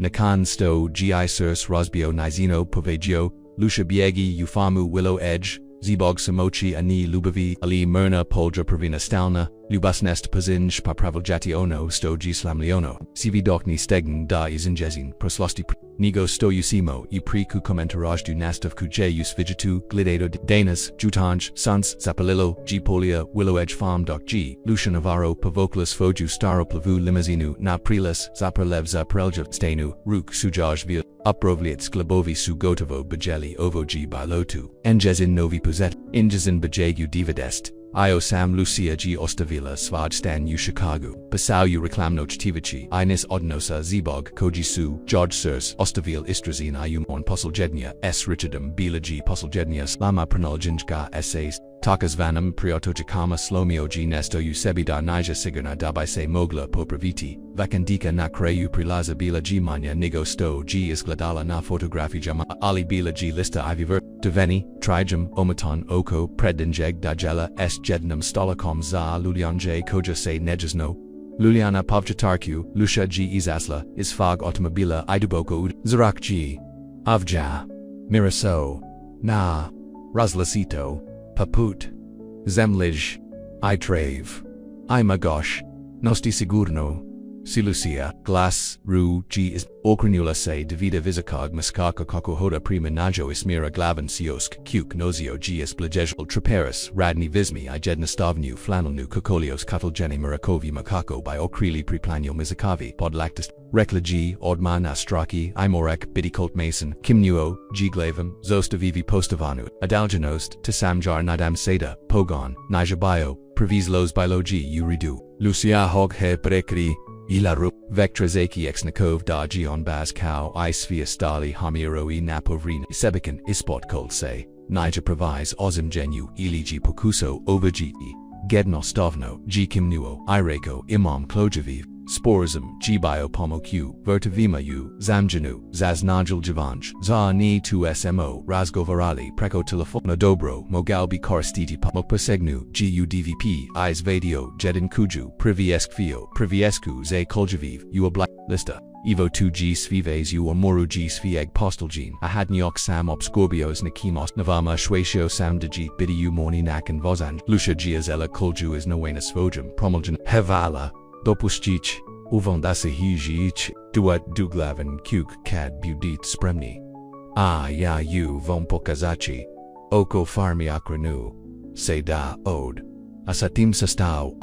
Nakan sto gi surs rosbio nizino povegio, Lucia biegi ufamu willow edge, Zibog samochi ani lubavi ali myrna poldra pravina stalna, lubasnest pazinj papravljati ono sto gislam leono, sivi dokni stegen da izinjezin proslosti nigo sto usimo u priku komentaraj du nastov kuje us vigitu glidato danas jutanj sans zapalillo g polia willow edge farm doc g Lucia Navarro pavoclus foju staro plavu limazinu na prilas zaperlev zaprelja stenu ruk sujaj via uprovliet sklebovi su gotovo bajeli ovo g bilotu enjezin novi puzet injezin bajegu dividest Io sam Lucia g ostavila svaj stan u Chicago, pasau u reklamno chtivici, inis odnosa zibog koji su, George surs, ostavil istrazin ium on poseljednia, s Richardum bila g poseljednia slama pronolginjka essays, takas vanam priotojikama slomio g nesto u sebida nija sigurna dabai se mogla popraviti, vakandika na kreu prilaza bila g manya nigo sto g izgladala na fotografijama ali bila g lista iviver, deveni, trijum, omaton oko, predinjeg dajela s jednam stolakom za lulianje koja se nejasno. Luliana pavjatarku, Lucia g izasla, isfag automobila iduboko ud, zarak g. Avja. Miraso. Na. Razlasito. Paput. Zemlij. I trave. I magosh. Nosti sigurno. Si Lucia, glas, ru, g is, okrenula se divida visakog muskaka kokohoda prima najo ismira glavan siosk, kuk nozio g is blajejal traperis, radni vismi I jednastavnu flanelnu kokolios katalgeni murakovi makako by okrili priplanio mizakavi, podlactist, Rekla g, odman astraki, imorek, bidicolt mason, kimnuo, g glavum, zostavivi postavanu, adalgenost, tisamjar nadam seda, pogon, nijabayo, previslos bilo g uridu, Lucia hog he prekri, Ilaru, Vectrazaki ex Nakov da Gion Baz Cow I Svia Stali Hamiroi Napovrin Sebikan Ispot Cold Say, Nija Provise Ozim Genu Iliji Pokuso Overgi, Gednostovno, G Kimnuo, Ireko, Imam Klojaviv, Sporism, G Bio Pomoq, Vertivima U, Zamjanu, Zaznajal Javanj, Za Ni 2SMO, Razgovarali, Preko Telefono Dobro, Mogalbi Korstiti Mopasegnu, GUDVP, Is Vadio, Jedin Kuju, Privieskfio, Priviesku, Ze Koljaviv, U Obla, Lista. Evo 2G Svives U Amoru G Svieg Postelgene, Ahadniok Sam Obscorbios Nikimos Navama Shwatio Sam Digi Bidi U Morni Nakan Vozanj, Lucia Giazella Kolju is Noenas Vojum, Promulgen, Hevala. Dopuścić, uvondase hijić, duat duglaven kuk kad budit spremni. A ja u vom pokazaci, oko farmi akrenu, se da od. Asatim sastau,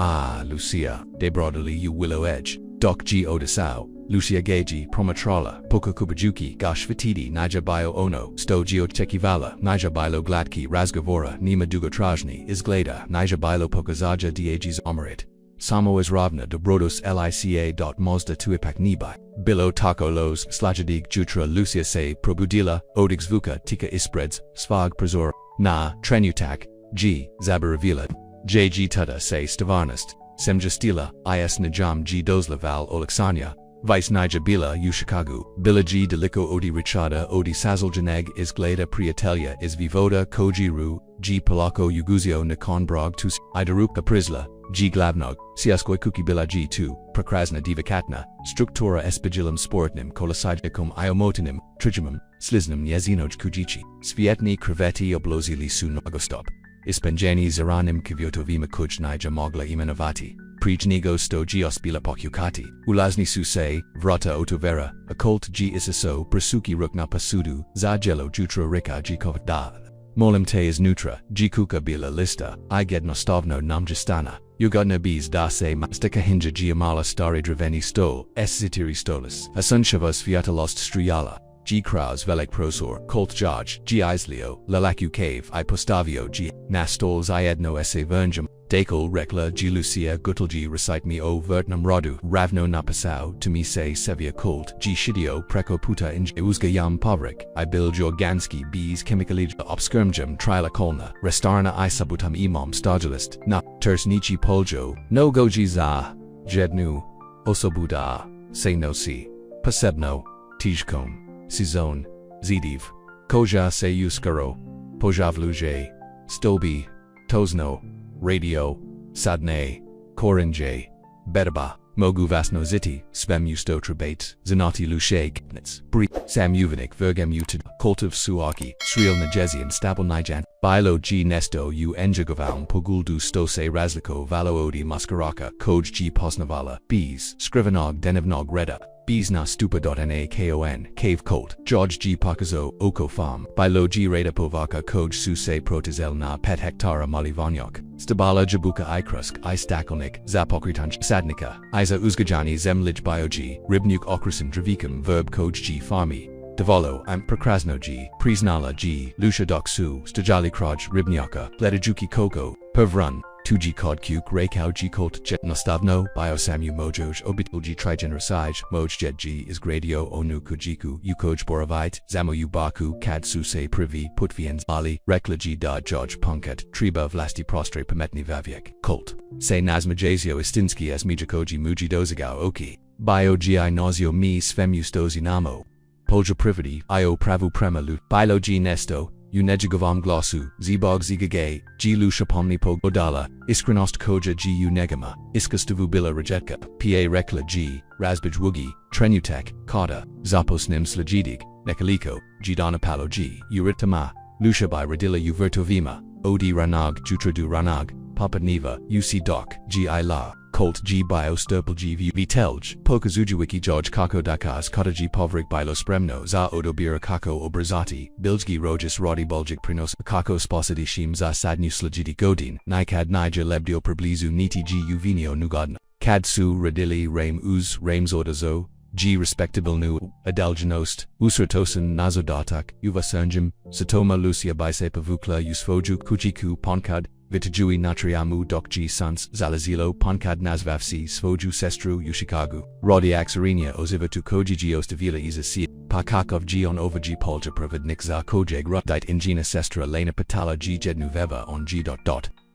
Lucia, de broadly u willow edge, doc g odasau, Lucia geji promatrala, poka kubajuki, gashvatidi, nija bio ono, sto geochekivala, nija bilo gladki razgovora, nima dugotrajni, izgleda, nija bilo pokazaja diagis omerit. Samo izravna dobrodos lica. Možda tuipak nibai. Bilo tako los slajadig jutra Lucia se probudila, odigzvuka tika ispreds, svag prazor, na, trenutak, g, zabaravila, jg tuta se stavarnast, semjastila, is najam g dozlaval olaksanya, vice nija bila u Chicago, bila g deliko odi richada odi sazaljaneg izgleda priatelia is vivoda kojiru, g polako uguzio nakon brog tus, idaruka prizla, G glavnog, siaskoi kuki bila G2, prakrasna divakatna, struktura espigilum sportnim kolosajkum iomotinim, trijumum, sliznum nyezinoj kujici, svietni kreveti oblozili su nogostop, ispenjeni zaranim kviotovima kuj nija mogla imenovati, prijnigo sto gios bila pokukati, ulazni su se, vrata otovera, occult g isiso prasuki rukna pasudu, zagelo jutra rika g kovda. Molim te is nutra, g kuka bila lista, I gednostovno namjastana. Yugodna bis da se mastika hinja giamala stari draveni stol, s zitiri stolis, asunshavas fiatalost striyala, g kraus velek prosor, colt jaj, g islio, lalaku cave, I postavio g, nastols I edno esse vernjum, Dekol Rekla G Lucia Gutelgi recite me o vertnam rodu, ravno napasau, to me se sevia kult, G shidio preko puta inj uzgayam povrik, I build jorganski bees chemicalij obskirmjum trila kolna, restarna I sabutam imam stagilist, na, ters nichi poljo, no goji za, jednu, osobuda, se no si, pasebno, tijkom, sizon, zidiv, koja se uskaro, pojavluje, stobi, tozno, radio, sadne, korinje, berba. Mogu vasno ziti, svem usto trebate, zanati lusheg, nits, bri, sam uvenik vergem utid, koltiv suaki, sriel najezi and stabil nijan, bilo g nesto u enjagovam poguldu stose razliko valo odi maskaraka, koj g posnavala, bees, scrivenog denevnog reda. Bees na stupa.na kon, cave colt, George G. Pakazo, oko farm, bilo G. Reda povaka koj su se protizel na pet hektara malivanyok, stabala jabuka ikrusk, I stakelnik, zapokritanj sadnika, Iza uzgajani zemlij biogi, ribnuk okrusim dravikam verb koj G. farmi. Devolo, I'm Prokrasno G, Priznala G, Lucia Doksu, Stajali Kraj, Ribnyaka, Ledajuki Koko, Pervrun, 2G Kod Kuk, Rekao G Colt Jet Nostavno, Biosamu Mojoj, Obitul G Trigen Rasaj, Moj Jet G is Gradio Onu Kujiku, Ukoj Boravite, Zamo Ubaku, Kad Suse Privi, Putviens Ali, Rekla G Da George Punkat, Triba Vlasti Prostre Pametni Vaviek, Colt. Se Nazmajazio Istinsky as Mijakoji Muji Dozagao Oki, Bio Gi Nausio Mi Svemu Stozi Namo. Polja Privity, Io Pravu Premalu, Bilo G Nesto, Unejigovam Glossu, Zbog Zigage, G Lusha Pomni Pogodala, Iskrenost Koja G Unegama, Iskastavu Bila Rajetka, Pa Rekla G, Razbij Wugi, Trenutek, Kada, Zapos Nim Slajidig, Nekaliko, G Donapalo G, Uritama, Lusha by Radila Uvertovima, Odi Ranag, Jutradu Ranag, Papa Niva, UC Doc, G I La. Colt G Bio Sturpel G Vitelj, Pokazujuwiki George Kako Dakas Kotaji Povrik Bilo Spremno Za Odobira Kako Obrazati, Biljgi Rogis Rodi Bulgik Prinos Kako Sposidi Shim Za Sadnu Slajidi Godin, Nikad Nija Lebdio Perblizu Niti G Uvinio Nugadna, Kad Su Radili Rame Uz Rames Ordazo, G Respectable Nu, Adaljanost, Usratosan Nazodatak, Uvasernjim, Satoma Lucia Bisepa Vukla Usfoju Kujiku Ponkad, Vitajui Natriamu Dokji Sans Zalazilo Ponkad Nazvafsi Svoju Sestru Ushikagu, Rodi Axarinia Ozivatu Kojiji Ostavila Izasi, Pakakov G on Overji Polja Providnik za Kojeg Rutdite Ingina Sestra Lena Patala G Jednuveva on G.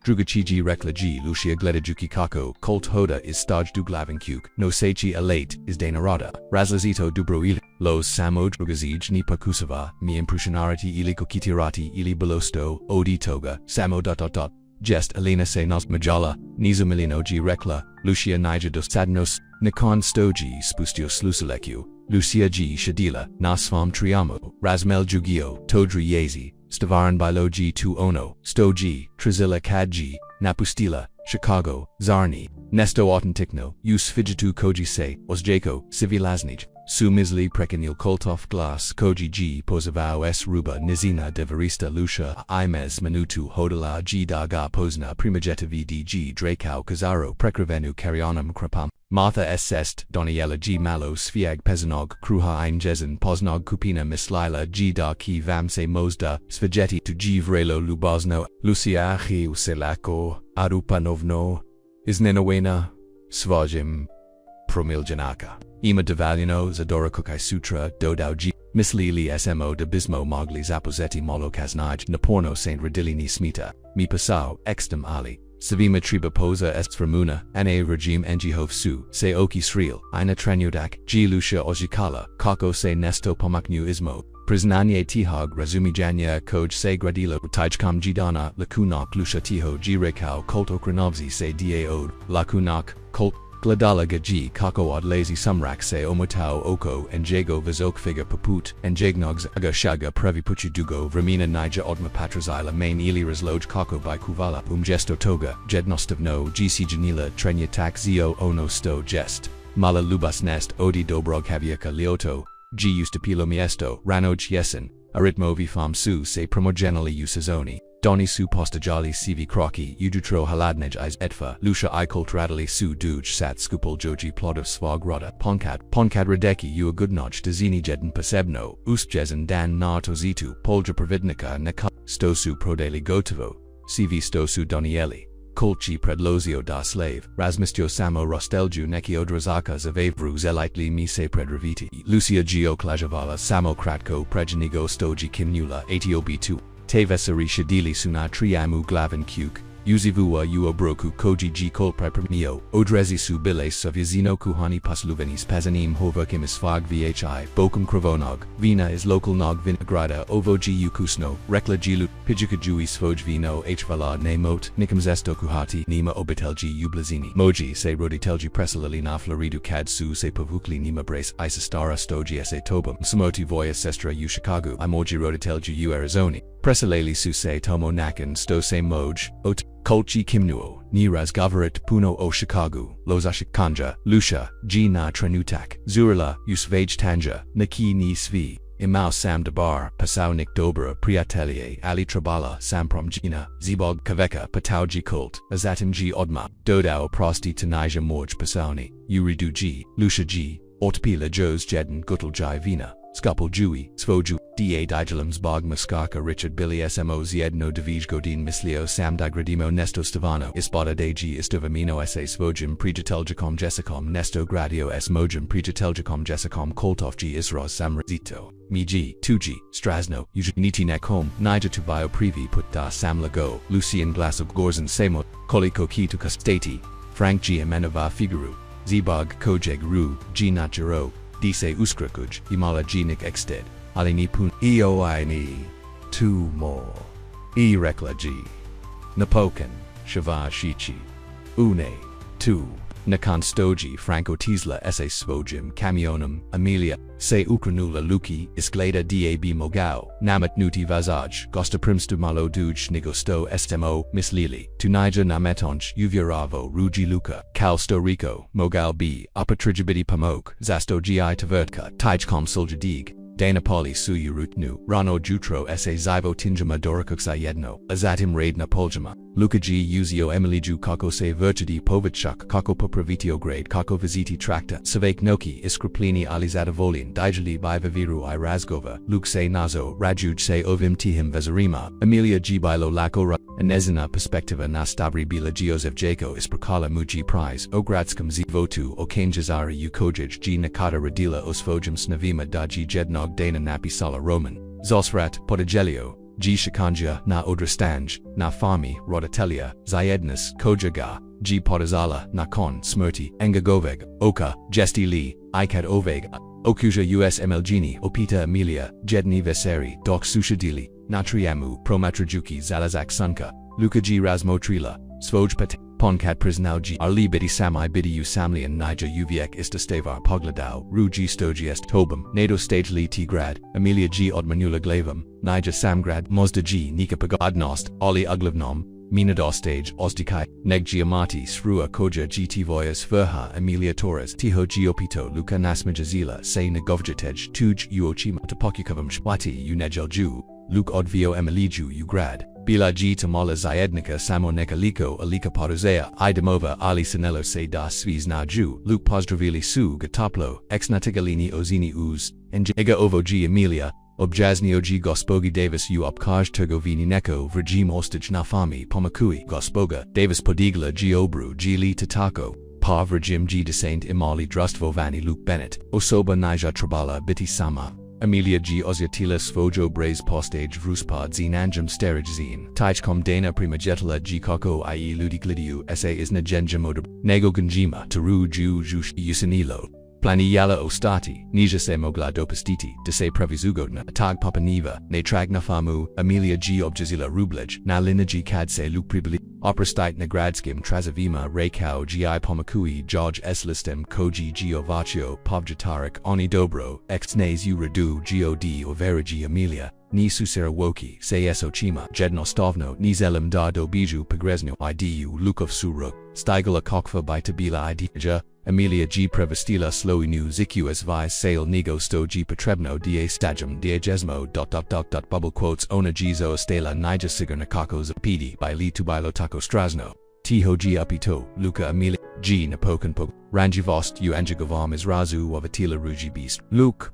Drugachiji Rekla G Lucia Gledajuki Kako, Colt Hoda is Staj Duglavinkuk, No Sechi Alate is Danarada, Razlazito Dubroil, Los Samo Drugazij Nipa Kusava, Mi Imprussionarity Ili Kokitirati Ili Belosto, Odi Toga, Samo. Jest Elena Se Nos Majala, Nizumilino G Rekla, Lucia Nija dos Sadnos, Nikon Stoji Spustios Lusaleku, Lucia G Shadila, Nasfam Triamo, Razmel Jugio, Todri Yazi, Stavaran Bilo G 2 Ono, Sto G, Trizilla Kad G, Napustila, Chicago, Zarni, Nesto Autentikno, Us Fijitu Koji Se, Osjako, Civilaznij, Sumizli Prekenil Koltov Glas Koji G Pozavao S Ruba Nizina Devarista Lucia Imes Manutu Hodala G Daga Pozna Primajeta VDG Drakao Kazaro Prekrivenu Karionam Krapam Martha S Est Doniela G Malo Sviag Pezanog Kruha Ein Jezin Poznog Kupina Mislaila G Da Ki Vamse Možda Svigeti to G Vrelo Lubazno Lucia Achi Uselako Arupanovno Iznenowena Svajim Promiljanaka Ima Devaluno Zadora Kukai Sutra Dodao G Mislili Smo de Bismo Mogli Zapozeti Molo Kaznaj Naporno Saint Radilini Smita Mi Pasao Extem Ali Savima Triba Posa Est Framuna Ane Regime Engihov Su Se Oki Sriel Ina Trenudak G Lucia Ojikala Kako Se Nesto Pomaknu Ismo Priznanie Tihog Razumi Janya Koj Se Gradilo Tajkam Jidana Lakunok Lucia Tiho G Rekao Colt Okranovzi Se Daod Lakunok Colt Gladala Gaji Kako Od Lazy Sumrak Se Omotao Oko and Jago Vizok Figa Paput and Jagnogs Aga Shaga Previpuchi Dugo Vramina Nija Odma Patrazila Main Ili Razloj Kako by Kuvala Gesto Toga Jednostavno GC Janila Trenya Tak Zio Ono Sto Jest Mala Lubas Nest Odi Dobrog Haviaka Lioto G Ustapilo Miesto Ranoj Yesen Aritmovi Fam Su Se Promogenali Usazoni Doni Su Postajali CV Kroki Udutro Haladnej Is Etfa Lucia Ikolt Radali Su Duj Sat Skupul Joji Plodov Svog Roda Ponkad Radeki Ua Goodnoj Dazini Jeden Pasebno Ustjezen Dan Na Tozitu Polja Pravidnika Neka Stosu Prodeli Gotovo CV Stosu Donieli Kolchi Predlozio da Slave Razmistio Samo Rostelju Neki Odrazaka Zavavru Zelitli Mise Predraviti Lucia Gio Klajavala Samo Kratko Prejanigo Stoji Kimnula Atiobi 2 Tevesari Shadili Suna Triamu Glavin Kuk, Uzivua uobroku koji g kolpreprimio, odrezi su bile sovjezino kuhani pasluvenis pazanim hovokimis fag vhi, bokum kravonog, vina is local nog vinagrada ovo g ukusno, rekla gilu, pijika jui svoj vino hvala ne mot, nikam zesto kuhati, nima obitelgi ublazini. Moji se roditelgi presalili na floridu kad su se povukli nima brace isastara stogi se tobum, samoti voya sestra u Chicago, imoji roditelgi u Arizoni. Presaleli su se tomo nakan sto se moj, ot, kolchi kimnuo, ni razgavarit puno o Chicago, lozashik kanja, lusha, g na trenutak, zurila, usvaj tanja, naki ni svi. Imao sam dabar, pasaunik dobra priatelier ali trabala samprom gina, zibog kaveka patauji kult, azatim g odma, dodao prosti tanija morj pasauni, uridu g, lusha g, ortpila jos jeden gutelji vina, skapul jui, svoju, da digelums bog muskaka Richard Billy smo zjedno divij godin mislio sam digradimo nesto stavano, ispada de g istovamino sa svojim prijateljicom jessicom nesto gradio s mojim prijateljicom jessicom koltov g isros samrazito. Mi g, 2g, strasno, niti nekom, nija tubio privi put da samlago, Lucian glasog gorzen semo, koliko kituka stati, Frank g amenova figuru, zibog kojeg ru, g natjero, dise uskrakuj, imala g nik exted, ali ni pun, eoi ni, two more, rekla g, napoken, shava shichi, une, two, nakan stoji franco tisla sa svojim camionum, Amelia, se ukranula luki, isgleda dab mogao, namat nuti vazaj, gosta primstu malo duj nigosto estemo, mislili, tunija nametonch uviravo ruji luka, kalsto rico, mogal b, apatrigibidi pamok, zasto gi tavertka, tijkom suljadig, Dana Pali Suyurutnu, Rano Jutro sa Zivo Tinjama Dorikuksa Yedno, Azatim Raid Napoljama, Luka G Uzio Emiliju Kako se Virtudi Povitchuk Kako Popravitio Grade Kako Viziti Tracta, Savake Noki Iskraplini Alizadavolin, Dijali Bivaviru I Razgova, Luke se Nazo, Rajuj se Ovim Tihim Vezarima, Amelia G Bilo Lakora, Anezina Perspectiva na Stabri Bila Giosef Jako Isprakala Muji Prize, Ogradskam Zivotu Okanjazari Ukojij G Nakata Radila Osvojim Snavima da G Jednog Dana Napi Sala Roman, Zosrat Podagelio, G Shikanja na Odrastanj, na Fami Rodatelia, Zayednis Kojaga, G Podazala na Kon Smrti, Engagoveg, Oka, Jesti Li, Ikad Oveg, Okuja US Emelgini, Opita Emilia, Jedni Veseri, Dok Sushadili, Natriamu, Promatrajuki Zalazak Sunka, Luka G Razmotrila, Svoj Pate, Ponkat Priznau G Arli Bidi Samai Bidi Usamli and Nija Uviek Istastevar Pogladau, Ru G Stogi Est Tobum, Nado Stage Li Tigrad, Amelia G Odmanula Glavam, Nija Samgrad, Možda G Nika Pagodnost, Oli Uglavnom, Minadostage, Ozdikai, Neg Giamati, Srua Koja GT Voyas Furha, Emilia Torres, Tiho Giopito, Luka Nasmajazila, Se Nagovjatej, Tuj Uochima, Tapokukavam Shwati, Unegel Ju, Luke Odvio Emiliju Ugrad, Bila G Tamala Zayednika Samo Nekaliko, Alika Podozea, Idamova, Ali Sinelo Se Da Sviz Na Ju, Luke Pozdravili Su Gatoplo, Ex Natigalini Ozini Uz, Ega Ovo G Emilia, Objaznio G Gospogi Davis U Opkaj Turgovini Neko Vrjim Ostich Nafami Pomakui Gospoga Davis Podigla G Obru G Li Tatako Pa Vrjim G Desaint Imali Drustvovani Luke Bennett Osoba Nija Trabala Biti Sama Amelia G Oziatila Svojo Braze Postage Vruspad Zinanjum Sterage Zine Tijkom Dana Primajetala G Koko I Ludi Glidiu Sa Isna Genjamoda Nego Ganjima Taru Ju Jush Usanilo Plani Yala Ostati, Nija se mogla dopastiti, de se previzugodna, Atag Papaniva, ne tragna famu, Amelia G Objazila Rublej, na lina G Kad se Luke Pribli, Oprastit Nagradskim Trazavima, Rekao Gi Pomakui, George Eslistem, Koji Giovaccio, Povjatarik, Oni Dobro, Exnes U Radu, God Overigi Amelia, Ni Susera Woki, Se Esochima, Jednostovno, Ni Zelim da Dobiju Pogrezno, Idu Lukov Suruk, Stigala Kokva by Tabila Idija, Amelia G Prevestila Sloinu Zikus Vi Sale Nego Sto G Petrebno Da Stagem Da Jesmo Bubble quotes Ona Gizo Estela Nija Sigarna Kakos Pidi by Li Tubilo Taco Strasno, Tiho G Upito, Luka Amelia G Napokenpug, Ranjivost U Anjigovam Izrazu Wavatila Ruji Beast, Luke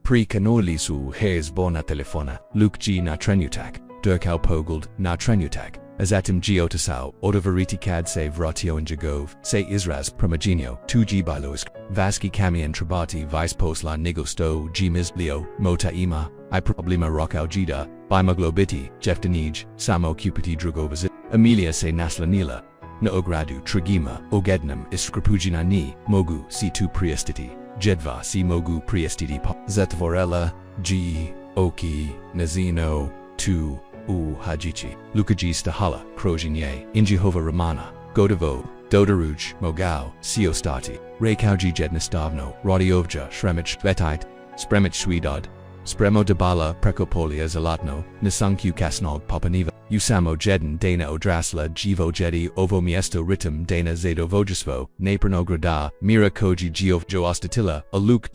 Pri Kanolisu Hez Bona Telefona, Luke G Na Trenutak, Durkau Pogald Na Trenutak. Azatim Geotasau, Odovariti Kad se Vratio and Jagov, se Izraz Primogenio, 2G Biloisk, Vaski Kamian Trabati Vice Posla Nigosto G Mizlio, Mota Ima, I Problema Rockau Jida, Bimaglobiti, Jeftanij, Samo Cupiti Drugovazit. Emilia se naslanila, na ogradu trigima, ogednam iskrapujina ni, mogu si tu priestiti, jedva si mogu priestiti pa. Zetvorella, g, oki, nazino, tu, hajichi, lukaji stahala, krojinye, injihova romana, godovo, dodaruj, mogao, siostati, rekauji jednastavno, radiovja, shremich, vetit, spremich swidod, spremo debala, prekopolia zalatno, nisanku kasnog papaniva, usamo jeden dana odrasla, jivo jedi, ovo miesto ritum dana zado vojusvo, naprnograda, mira koji geov joastatila, a luke ...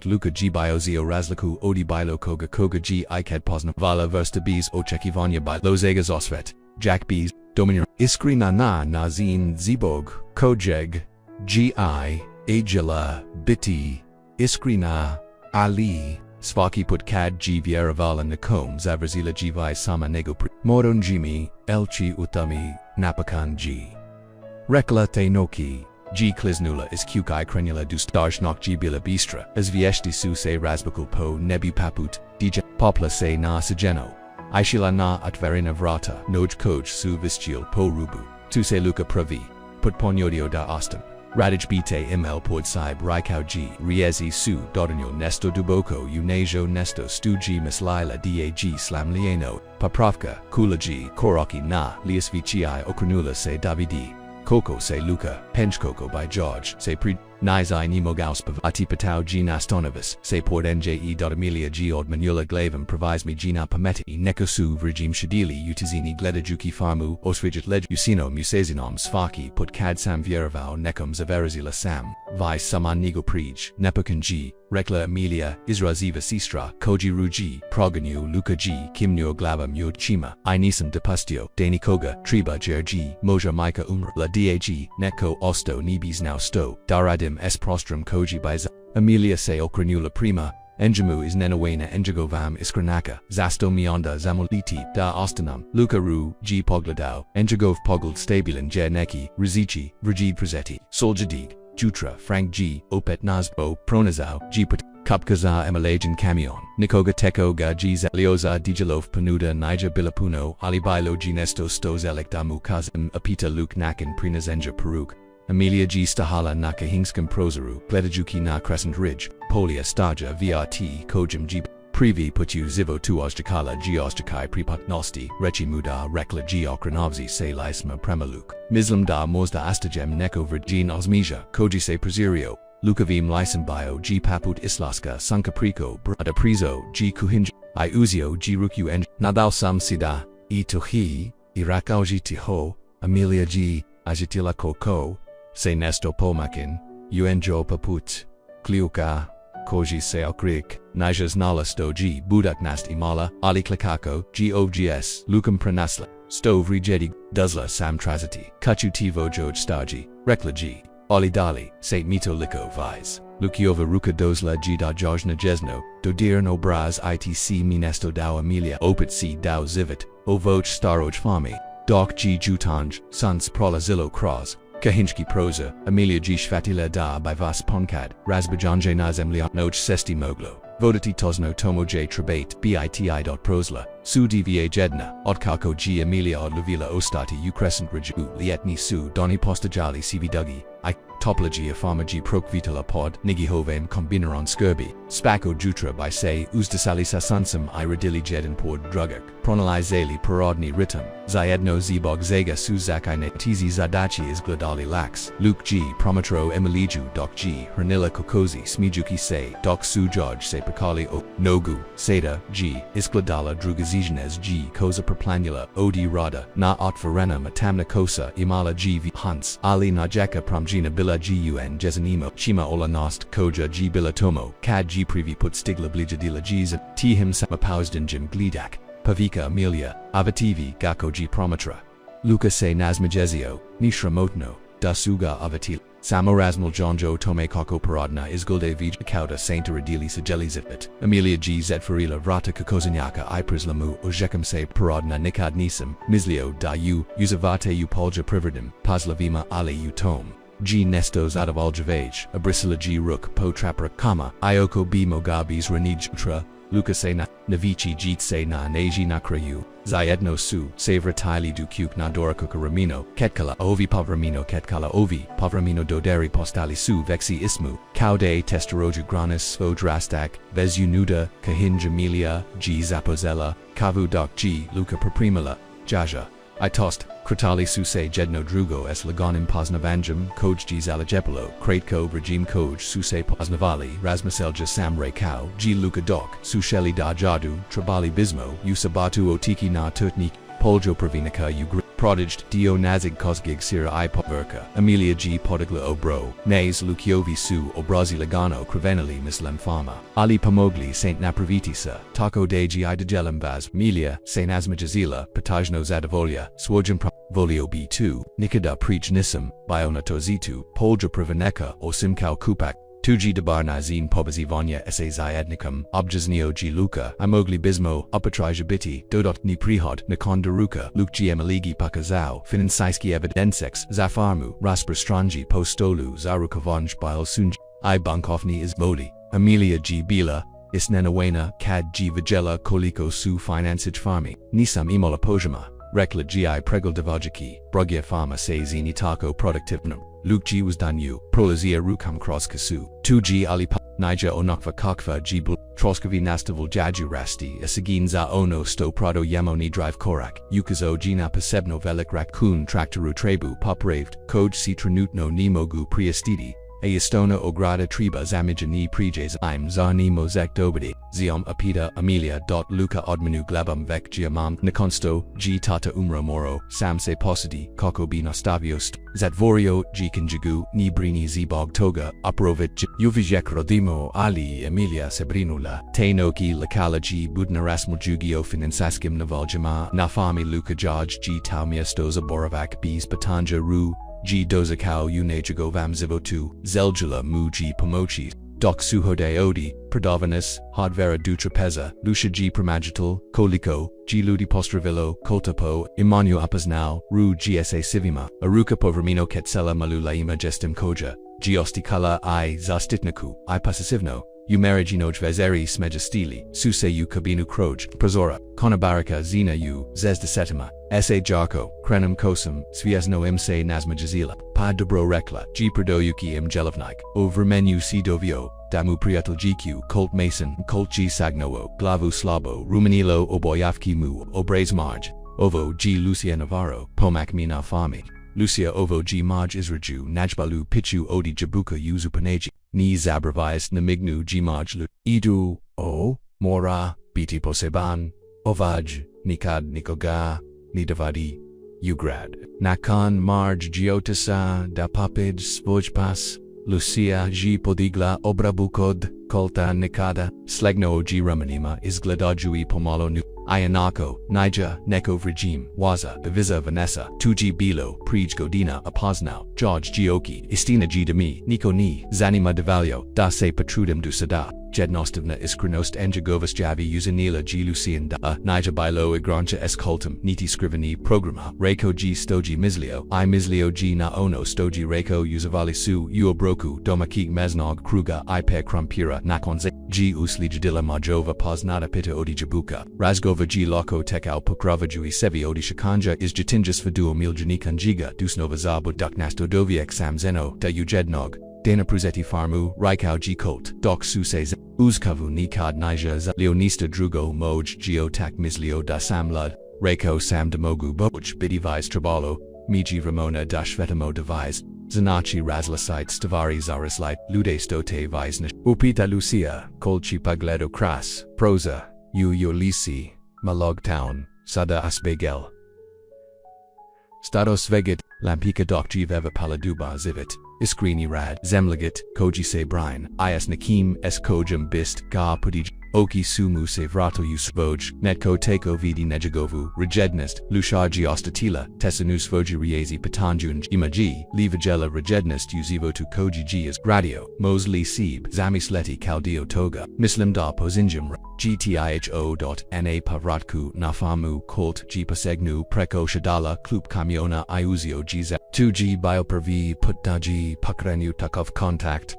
luka g biozio razliku odi bilo koga g ikad posna, vala versta bees ochekivanya by lozegas osvet, jack bees, dominion, iskri na zin zibog, kojeg, gi, agila, biti, iskrina, ali, svaki put kad g vieravala nakom zavrzila gvi sama nego pri. Moron jimi, elchi utami, napakan g. Rekla te noki, g kliznula is kukai krenula du staršnok g bila bistra, as vieshti su se razbakul po nebu paput, dj, popla se na sejeno. Aishila na atverina vrata, noj koj su vischil po rubu, tu se luka pravi, put ponyodio da ostam. Radij bite ml pod sib rikau g, riezi su dodanyo nesto duboko unejo nesto stu g mislaila dag slam lieno, papravka, kula g, koroki na, liasvici okranula se davidi, koko se luka, penchkoko by George, se prid, nizai nimogauspav, atipatau g nastonovis, se port nje. Emilia g od manula glavam provismi g na pameti, nekosu vrigim shadili utizini gledajuki farmu, osvijit lej usino musezinom svaki put kad sam vieravau nekom zaverazila sam, vi saman nigo prij, nepakan g, rekla Emilia, izraziva sistra, koji ruji, proganyu luka g, kimnyo glavam yod chima, inisam depustio, danikoga, triba jer g, moja mika la dag, neko osto nibis now sto, daradim es prostrum koji by Emilia se okranula prima, enjamu is nenawena enjagovam iskranaka, zasto mionda zamoliti da ostanam, luka ru, g pogladau, enjagov pogled stabilan je neki, rizici, vrjid prezeti, soljadig, jutra, frank g, opet nazbo, pronazau, g put, kapkaza emalajan camion, nikoga teko ga g lioza dijalov panuda nija bilapuno, alibilo g nesto sto zelek damu kazim, apita luk nakan prinazenja peruk. Emilia g stahala naka hingskim prozaru, gledajuki na crescent ridge, polia staja vrt kojim g privi putu zivo tu ojtakala g ostakai pripatnosti, rechi muda rekla g okranovzi se lisma premaluk, mislam da Možda astajem neko virgin osmija, koji se prezirio, lukavim lisambio g paput islaska sankapriko brada prizo g kuhinj, I uzio g ruku en, nadal sam sida, tohi, irakauji tiho, Emilia g, ajitila koko, se nesto pomakin, uenjo paput, kliuka, koji se okrik, nijas nalasto g budak nast imala, ali klikako, g ovgs, lukam pranasla, sto vrijedi, duzla sam trazati, kachu tivo joj staji, rekla g, ali dali, se mito liko vise, lukiova ruka dozla g da jojna jesno, dodirn obraz itc minesto dao Emilia opit si dao zivit, ovoj staroj fami, dok g jutanj, sans prolazilo cross, Kahinski proza, Emilia g shvatila da by vas ponkad, razbajanje nazemlia noj sesti moglo, vodati tosno tomo j trebate biti.prosla, su dva jedna, odkako g Emilia od luvila ostati crescent riju lietni su doni postajali cvdugi, I topologia farmaji prokvitala pod, nigihovem kombinaron skirby, spako jutra by se uzdasalisa sunsum I radili jeden pod drugak, pronalizali parodni ritum, zajedno zibog zega suzakine tizi zadachi izgladali lax, luke g prometro emiliju dok g hernila kokozi smijuki se, dok su george se pakali o, nogu, seda, g, izgladala drugazijnes g koza perplanula, odi rada, na otvarena matamna kosa imala g v hans, ali najeka pramjina bila gun jesanimo, shima ola nost koja g bila tomo, kad g privi put stigla blijadila gza, ti himsa mapausdinjim glidak, pavika Emilia, avativi gako g prometra. Luka se nazmajezio, nishra motno, da suga avatil, samorazmal jonjo tome kako parodna izgulde vij kauda sainta radili sajelizivit, Emilia g zetfarila vrata kakozanyaka I prislamu ojekam se parodna nikad nisam, mislio da uzavate polja priverdim, paslavima ali tom. G nestos out of aljavage, abrisila g rook po trapra, ioko b mogabis renij utra, Luka se na, navici jit se na neji na krayu, Zayedno su, savra tili du kuk na dorakuka ramino, ketkala ovi pavramino ketkala ovi, pavramino doderi postali su vexi ismu, kaude testaroju granis svodrastak, vezu nuda, kahin jamilia, g zapozella, kavu dok g luka perprimala, jaja. I tost, kratali suse jedno drugo es lagonim poznavanjum, koj g zalajepolo, kratko regime koj suse poznavali, razmaselja sam rekao, g luka dok, susheli da jadu, trabali bismo, usabatu otiki na tutnik, poljo pravinika prodiged dio nazig kosgig sira I poverka, Amelia g podigla obro, nes lukiovi su obrazi lagano crevenali mislem fama, Ali pomogli Saint Napravitisa, taco de gi degelembaz, Melia, Saint Asmajazila, Patajno zadavolya, swojim volio b2, Nikida preach nisam, biona tozitu, polja praveneka, osimkau kupak, Tuji debar nazin pobazivonya ese zayadnikum, objaznio g luka, imogli bismo, upatrija biti, dodot ni prihod, nakondaruka, luk gmaligi pakazao, finansaiski evidensex, zafarmu, rasprastranji postolu, zarukavonj bil sunj, I bankovni izboli, Amelia g bila, isnenawena, kad g vigela koliko su finansij farmi, nisam imola pojama, Rekla gi pregoldavajaki, brugya farma se zini tako produktivnum. Luke G was danyu, prolazia rukam cross kasu, 2G alipa, Nija onakva kakva G bul, troskavi nastavul jaju rasti, asagin za ono sto prado yamoni drive korak, yukazo gina pasebno velik rakun traktoru trebu popraved, koj si trenutno nimogu priestidi, Ayestona ograda triba zamijani prejas im zarni mozek dobadi, ziom apita Amelia. Luka odmanu glabam vek giamam nakonsto, g tata umro moro, samse posidi, kokobi nastavios, zatvorio g kanjagu, ni brini zibog toga, uprovit uvijek rodimo ali Amelia sebrinula, tainoki lakala g budnarasmuljugio finansaskim navaljama, nafami Luka jaj g taumiastoza boravak bis patanja ru, G dozakao unajago vamzivotu, zeljula mu g pomochi, dok suhode odi, pradavanis, hodvera dutrapeza, lucia g pramagital, koliko, g ludi postravilo, koltapo, imanu apaznao, ru gsa sivima, aruka povramino ketsela malulaima gestim koja, g ostikala I zastitnaku, I pasasivno, Umerigino vezeri smejastili, suse u kabinu kroj, prozora, konabarika zina u, zezda setima, sa jarko, krenum kosum, sviasno imse nazmajazila, pa dobro rekla, g pradoyuki im jelovnik, o vermenu si dovio, damu priatel gq, colt mason, colt g sagnoo, glavu slabo, rumanilo oboyavki mu, obraz marj, ovo g Lucia Navarro, pomak mina fami. Lucia ovo g maj izraju najbalu pichu odi jabuka uzupaneji, ni zabravais namignu g maj lu, idu, o, mora, biti poseban, ovaj, nikad nikoga, nidavadi, ugrad, nakan marj giotasa da papid svojpas, Lucia g podigla obrabukod, kolta nikada, slegno g ramanima izgladajui pomalo nu, Ayanako, Nija, Nekov regime, Waza, Aviza Vanessa, 2G Bilo, Prij Godina, Apoznao, George Gioki, Istina G Demi, Niko Ni, Zanima Devalio, Da Se Patrudem du Sada, Jednostovna Iskrenost Enjagovas Javi Uzanila G Lucian Da, Nija Bilo Igrancha S Kultum, Niti Scrivani, Programa, Reiko G Stoji Mislio, I Mislio G Na Ono Stoji Reiko Uzavali Su, Uobroku, Domakik Mesnog Kruga, I Pe Krampira, Nakonze, G Usli Jadila Majova Poznata Pita Odi Jabuka, Razgova G Loko Tekau Pukravajui Sevi Odi Shikanja is Jatinjas Fadu Miljani Kanjiga, Dusnova Zabu Duk Nastodoviek Samzeno, Da Ujednog, Dana Pruzeti Farmu, Raikau G Colt, Dok Susez, Uzkavu Nikad Nija Leonista Drugo Moj Geotak Mislio da Samlud, Reiko Sam Demogu Boj Bidivise Trabalo, Miji Ramona Dashvetamo Devise, Zanachi Razlasite Stavari Zarislite, Lude Stote Visnish, Upita Lucia, Kolchi Pagledo Kras, Prosa, Ulisi, Malog Town, Sada Asbegel. Stados Veget, Lampika Dokji Veva Paladuba Zivit, Iskrini Rad, Zemligit, Koji Se Brine, Is Nakim, Es Kojam Bist, Ga Pudij, Oki Sumu Se Vrato Usvoj, Netko Teko Vidi Nejagovu, Rejednist, Lushaji Ostatila, Tessanus Voji Riezi Patanjunj, Imaji, Livagela Rejednist Uzivo to Koji G is Radio, Mosley Seb, Zamisleti Kaldeo Toga, Muslim Da Pozinjum, GTIHO.na Pavratku, Nafamu, Colt, G Pasegnu, Preko Shadala, Klup Kamiona, Iuzio Giza, 2G Biopervi, Putdaji, Pakrenu Takov Contact,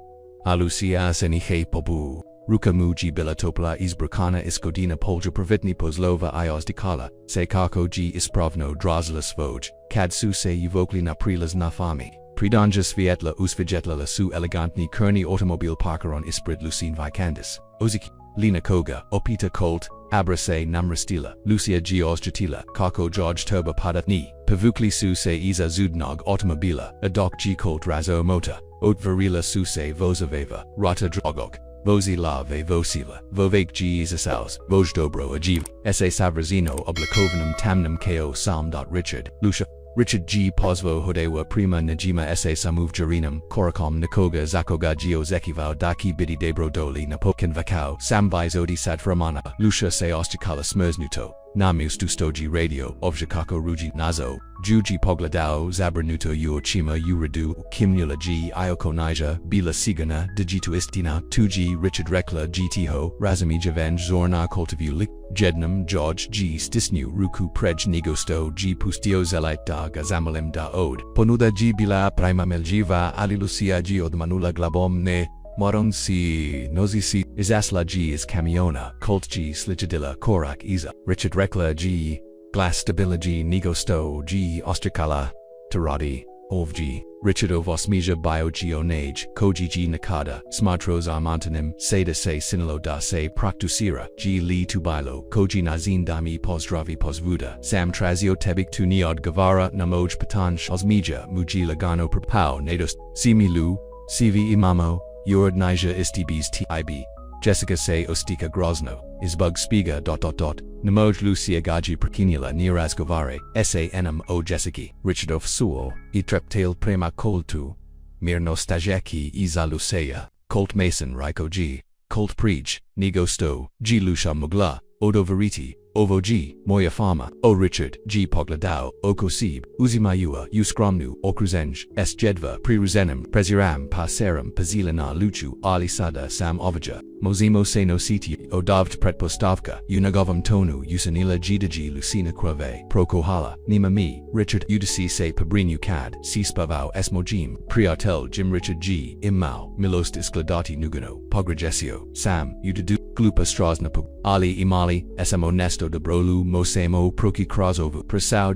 Alucia Senihe Pobu. Rukamu izgubila topla izbrukana iskodina polja pravitni pozlova dikala, se kako ispravno drazila svoj, kad su se uvokli na prilaz na fami. Pridanja svietla usvijetla su elegantni kerni automobil parkaron ispred lucin vikandis. Oziki, Lina koga, opita colt, abrase namrastila, Lucia ozjatila, kako George turba padatni, pavukli su se iza zudnog automobila, adok colt razo mota, ot varila su se vozaveva, rata drogok. Vozi la ve vosila, vovek isasaus, vojdobro ajiv, se savrazino oblikovnum tamnum ko salm. Richard, Lucia, Richard pozvo hodewa prima najima se samuvjarinum, korakom nikoga zakoga zekival daki bidi debro doli napokin vakau, samvizodi sadframana, Lucia se ostikala smerznuto, namus tustoji radio, ovjakako ruji nazo, juji pogladao zabranuto uochima uradu, kimnula iokonija, bila sigana, digitu istina, tuji Richard Rekla tiho, razami javen zorna kultivulik, jednum George stisnu ruku prej nigosto pustio zelite da gazamalem da od, ponuda bila prima meljiva alilucia od manula glabom ne, Moron si nozisi isasla is camiona, cult slijadilla korak isa, Richard Rekla glass stabila nigosto ostrikala, taradi, ov Richard ovosmija bio onage, koji nakada, smatros armantanim, seda se sinilo da se praktusira, li tubilo, koji nazin dami pozdravi pozvuda, sam trazio tebik tu niod gavara namoj patansh osmija muji lagano propao nados, similu, sivi imamo, Yurd Nija istibis tib, Jessica se ostika grozno, izbug spiga ... Namoj Lucia gaji prekinila nirazgovare, sanm o Jessiki, Richard of Suo, treptail prema koltu, mir nostalgiaki iza Lucia, Colt Mason Raiko Colt Preach, Nigosto, Lucia Mugla, Odo Veriti, Ovo Moya Fama, O Richard, Pogladao, Okosib, Uzimayua, Uskromnu, Okruzenj, S Jedva, Priruzenim, Preziram, Paseram, Pazilina Luchu, Ali Sada, Sam Ovaja, Mozimo Seno Siti, Odavt Pretpostavka, Unagovam Tonu, Usanila Gidagi Lucina Krave, Prokohala, Nima Mi, Richard Udasi Se Pabrinu Kad, Sispavau Esmojim, Priatel Jim Richard Immau, Milost Iskladati Nugano, Pogragesio, Sam, Udadu, Glupa Strasnapu, Ali Imali, Smo Nesto de Brolu Mosemo Proki Krazovu, Prasau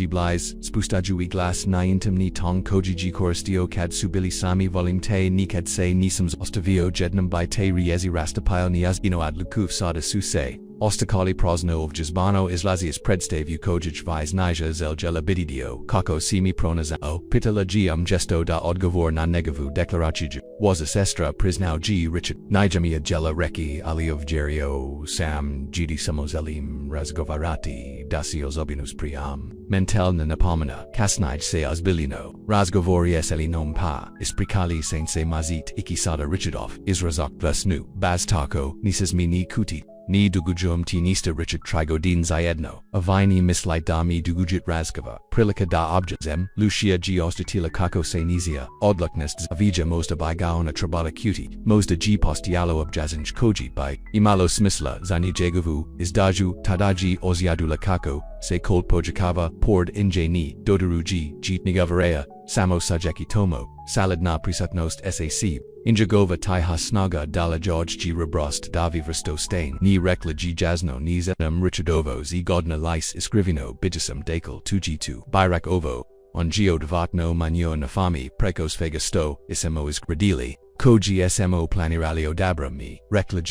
Blais, Spustaju Iglas Niantimni Tong Koji Koristio Kad Subili Sami Volimte Nikad Se Nisams Ostavio Jednam By Te Riezi Rastapile Niaz Inoad Lukuf Sada Suse, Ostakali Prosno of Jizbano Islazius Predstavu Kojic Vise Nija Zeljela Bididio, Kako Simi Pronazao, Pitalagium Gesto da Odgovor na Negavu Declarachiju, Wazas Estra Prisnau Richard, Nijamia Jela Reki Ali of Jerio, Sam, Gidi Samozelim, Razgovarati, Dasios Obinus Priam, Mentel na Napomena, Kasnij se Azbilino, Razgovori Eselinom Pa, Isprikali Saint Se Mazit Ikisada Richardov, Israzok Vesnu, Baztako, Nisasmi Ni Kuti, Ni dugujum ti nista Richard Trigodin Zayedno, Avini mislite da mi dugujit Razgova, Prilika da objazem, Lucia ostatila kako se nizia, Odluknest Avija Možda by Gaona Trabala Cutie, Možda postialo objazanj koji by, Imalo smisla zani jegovu, Izdaju, Tadaji oziadula kako, se cold pojakava, Pord inje ni, Dodaruji, Nigavareya, Samo Sajeki Tomo, Salad na prisutnost sac, Injagova Taiha Snaga Dala George Rabrost Davi Vrsto Stain, Ni Rekla Jazno Ni Zetnam Richardovo Godna Lice Iskrivino Bijasum Dakel 2G2, Birak Ovo, On Devatno Manyo Nafami, Prekos Fegasto, Isemo Iskradili, Koji Smo Planirali Odabram Mi, Rekla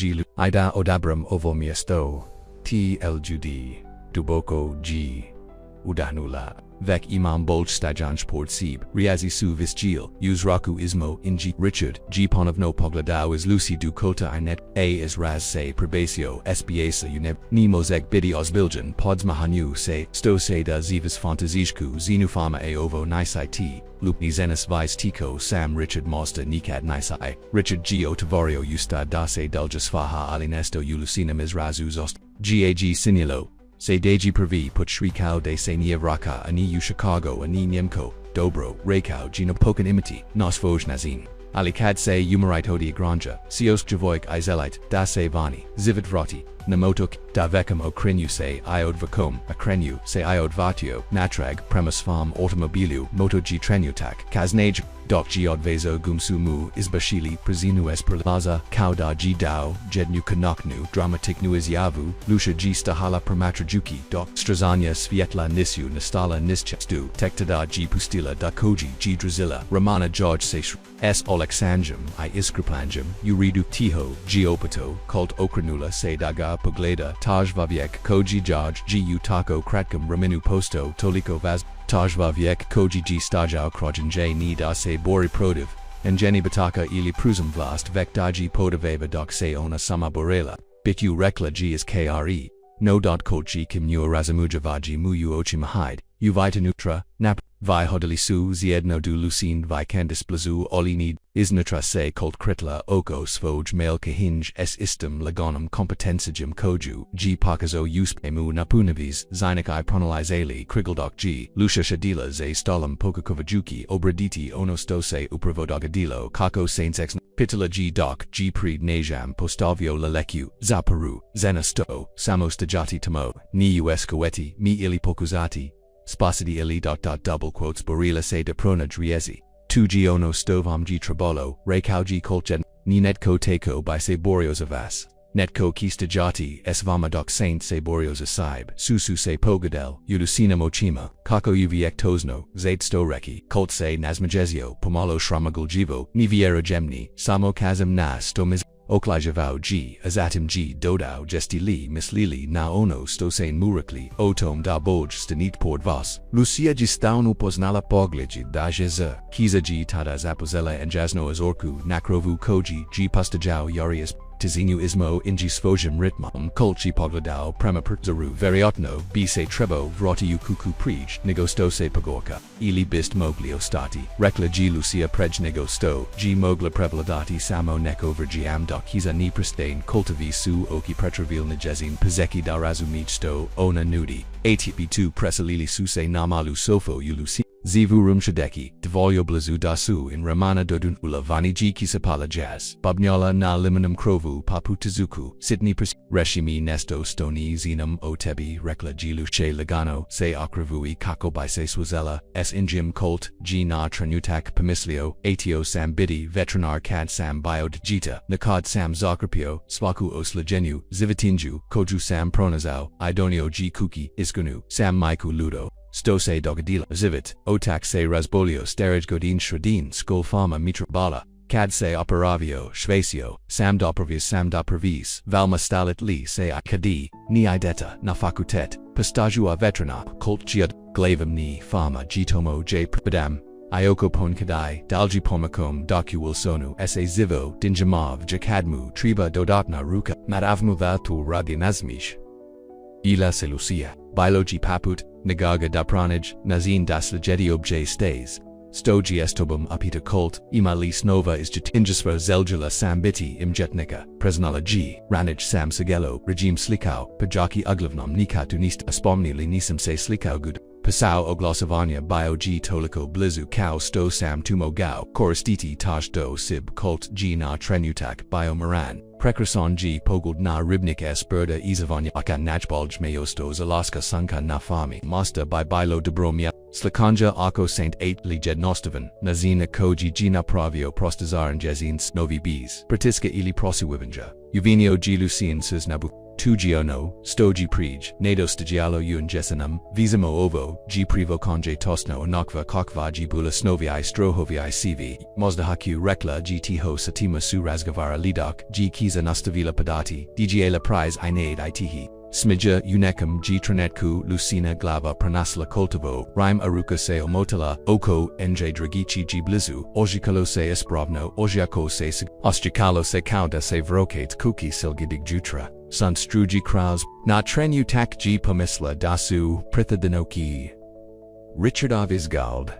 Ida Odabram Ovo Miesto, TLJD, Duboko Udanula. Vek imam bolj stajanj port sib, riazi su visjil, uzraku ismo inji Richard, ponovno pogledao iz Lucy du kota inet, is raz se probasio sbasa uneb, ni mozek bidi ozbiljan pods mahanyu se, sto se da zivas fantazijku zinufama ovo nisai t, lupni zenis vis tico Sam Richard Mosta nikad nisai, Richard Tavario usta da se duljas faha alinesto ulucinum izrazuz ost, gag sinilo. Se deji pravi put shrikao de se nievraka ani Chicago ani Niemko, Dobro, Rekao Pokan imiti, Nosfoj nazin. Alikad se umarite hodi granja, Sios javoik izelite, da se vani, zivit vrati, Namotuk, da vekam o krenu se iod vakum, akrenu se iod vatio, natrag premas fam automobilu, moto trenutak, kaznaj, Doc G odvezo gumsumu izbashili prezinu esperlaza kauda G dao jednu kanoknu dramatiknu izyavu lusha G stahala pramatrajuki doc strazanya svietla nisu nastala nischastu tektada G pustila da koji G drazila ramana George sesh s olexanjum I iskriplanjum uridu tiho G opato cult okranula se daga pogleda tajvaviek koji George G utako kratkam raminu posto toliko vaz tajvaviek koji G stajao krojan J ni da se bori protiv Engeni bataka ili pruzum vlast vek daji podaveva doc se ona sama borela bitu rekla G is kre no dot kochi kim nu razamuja vaji muyu ochi mahide u vita nutra nap vi hodelisu ziedno du lucine vi candis blazu olinid isnutra se cult kritla oko svoj mail kahinj es istum lagonum competensijum koju G pakazo uspemu napunavis zynik I pronalizali krigeldok G lusha shadila ze stolam pokakovajuki obraditi onostose upravodogadilo kako sainsex pitala G doc G pred najam postavio laleku zaparu zenasto samostajati tamo ni uskoweti mi ili pokuzati spasidi ili double quotes borila se de prona driezi 2G ono stovam G trabolo rekao G kolchen ni netko teko by se borios avas netko kistajati svama doc saint se borios asaib susu se pogadel ulusina mochima kako uviek tosno zait storeki kult se nazmajezio pomalo shramaguljivo ni viera gemni samo kazam na stomiz Oklajavau G azatim G dodao gestili mislili na ono stosain murakli otom da boj stanit pord vas Lucia gistaunu upoznala pogleji da jeza kiza G tada zapozela enjazno azorku nakrovu koji G pastajao yarias Tizinu ismo inji svojim ritmom kolchi pogledao prema zaru veriotno bise trebo vroti kuku prij negosto se pagorka ili bist moglio stati rekla G Lucia prej negosto G mogla prevladati samo neko vergiam doc hiza ni pristain kultivi su oki pretravil nejezin pizeki da razumijsto ona nudi atp2 presalili suse namalu sofo ulusi Zivu rumshadeki, devolyo blazu dasu in ramana dodun ula vani G kisapala jazz, babnyala na limanum krovu papu tizuku, Sydney pers reshimi nesto stoni zinum otebi rekla G luche legano, se akravui kako by se swazela, s injim colt, G na tranutak pamislio, atio sam bidi veterinar cad sam bio digita, nakad sam zakrapio, swaku os legenu, zivatinju, koju sam pronazao, idonio G kuki, isgunu, sam maiku ludo. Stose dogadila zivit, otak se razbolio sterij godin shradin skol fama mitra bala, cad se operavio, shvesio, sam dopravis, valma stalit li se kadi, ni ideta, na facultet, pastaju a vetrina, kult giad, glavum ni fama gitomo j pradam, ioko pon kadai, dalji pomakom docuul sonu, sa zivo, dinjamav jakadmu, triba dodatna ruka, madavmuva tu radinazmish. Ila se Lucia, bilogi paput, Nagaga da pranij, nazin das legedi obje stays. Stogi estobum apita kult, imali snova is jatinjasva zeljula sambiti imjetnika, presnala G, ranij sam sigelo, regime slikao, pajaki uglavnom nikatu nist aspomni li nisam se slikao gud. Pasao oglosavanya bio G toliko blizu kao sto sam tumo gao, koristiti taj do sib kult G na trenutak bio maran. Prekrason G poguld na ribnik s berda izavanya aka nachbalj mayostos alaska sanka na fami masta by bilo dobromia slikanja ako saint 8 li jednostavan nazina koji G na pravio prostazaran jezin snovi bees pratiska ili prosuivanja uvinio G lucien sus nabu 2 ono, stoji prij, nado stagialo un jesanum, visimo ovo, G privo conje tosno anokva kokva G bula snovi strohovi cv, Možda haku rekla G tiho satima su razgavara lidok, G kiza nastavila padati, DGA prize inade itihi. Smidja unekam G tranetku Lucina glava pranasla koltovo, rime aruka se omotala, oko nj dragici G blizu, ojikalo se esprovno, ojiako se osjikalo se kauda se vrokate kuki silgidig jutra. Sun struji kraus, na trenu tak G pomisla dasu, prithadinoki. Richard of Isgald.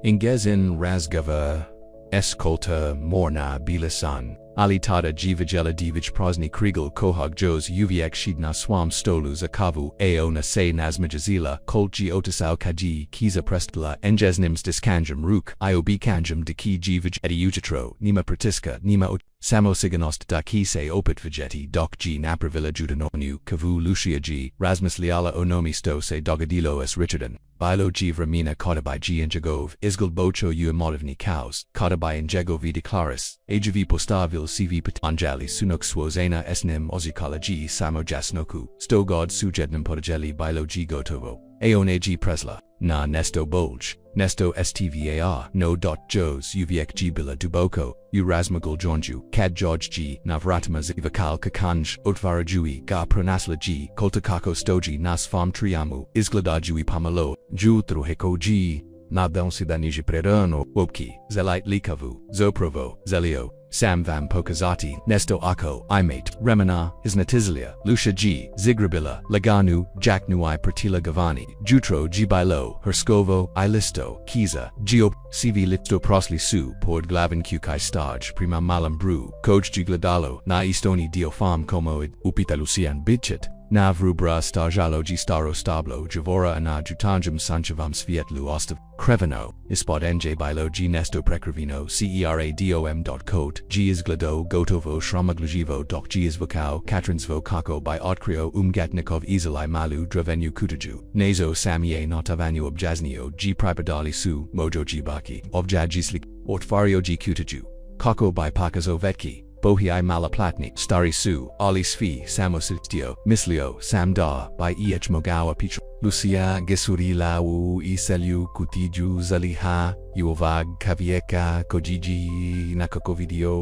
Ingezin razgava, eskolta morna bilasan. Ali tada jivajela divich prosni kriegel kohog jos uviek shidna swam stolu zakavu aona se nazmajazila kolt g otasau kaji kiza prestla enjesnims diskanjum ruk iob kanjum deki jivaj edi ujatro nima pratiska nima Samo siganost da ki se opit vegeti doc g napravilla judanonu kavu lucia g Rasmus liala onomi sto se dogadilo s Richardan. Bilo g vramina kodabai g injagov izgul bocho u emotivni cows kodabai injagovi declaris ajavi postavil cv patanjali sunok swozena esnim ozikala g samo jasnoku sto god sujednam podajeli bilo g gotovo. Aone g presla na nesto bolj. Nesto stvar no. Jos uviek g bila duboko, u razmagul jonju, kad George g navratmas ivakal kakanj, otvarajui ga pronasla g, koltakako stoji nas fam triamu, izgladajui pamalo, jutro heko g, nadão se daniji prerano, wopki, zelite likavu, zoprovo, zelio. Sam vam pokazati, nesto ako, imate, remana, isnatizlia, lucia g, zigrabila, laganu, jaknuai pertila gavani, jutro g bilo, herskovo, ilisto, kiza, geop, cv listo prosli su, pord glavin kukai staj, prima malam bru, koj g gladalo, na istoni dio fam komoid, upita lucian bidchit. Navrubra stajalo g staro stablo javora ana jutanjum sanchavam svietlu ostav krevino ispod nj bilo g nesto prekrivino ceradom.coat g izglado gotovo shramaglujivo doc g izvokao katrinsvo kako by otkrio gatnikov izalai malu dravenu kutaju nazo samie notavanyu objaznio g pripadali su mojo g baki objajislik ortfario g kutaju kako by pakazo vetki Bohii malaplatni, stari su, ali svi, samosistio, mislio, samda, by mogawa picho. Lucia gesurila u iselu kutiju zaliha, uovag kavieka kojiji nakakovidio,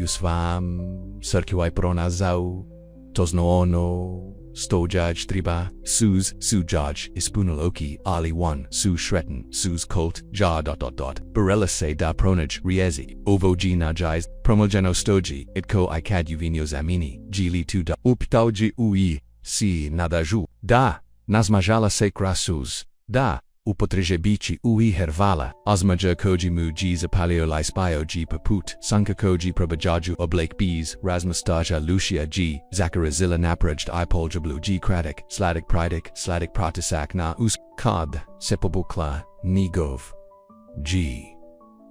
usvam, circuai pronazau, tosnoono, stojaj triba, sujaj, ispunaloki, ali one, su shretten, sus colt, ja. Barella se da pronaj, riezi, ovo g najais, promogeno stoji, itko ikad uvinio zamini, gili tu da, uptauji ui, si nadaju, da, nazmajala se krasus, da, upotreje bici ui hervala, osmaja koji mu g zapalio lispio g paput, sanka koji probajaju oblake bees, razmustaja lucia g, zacharazilla naprajed ipolja g kratic, slatic pratisak na us, kod, sepobukla, nigov. G.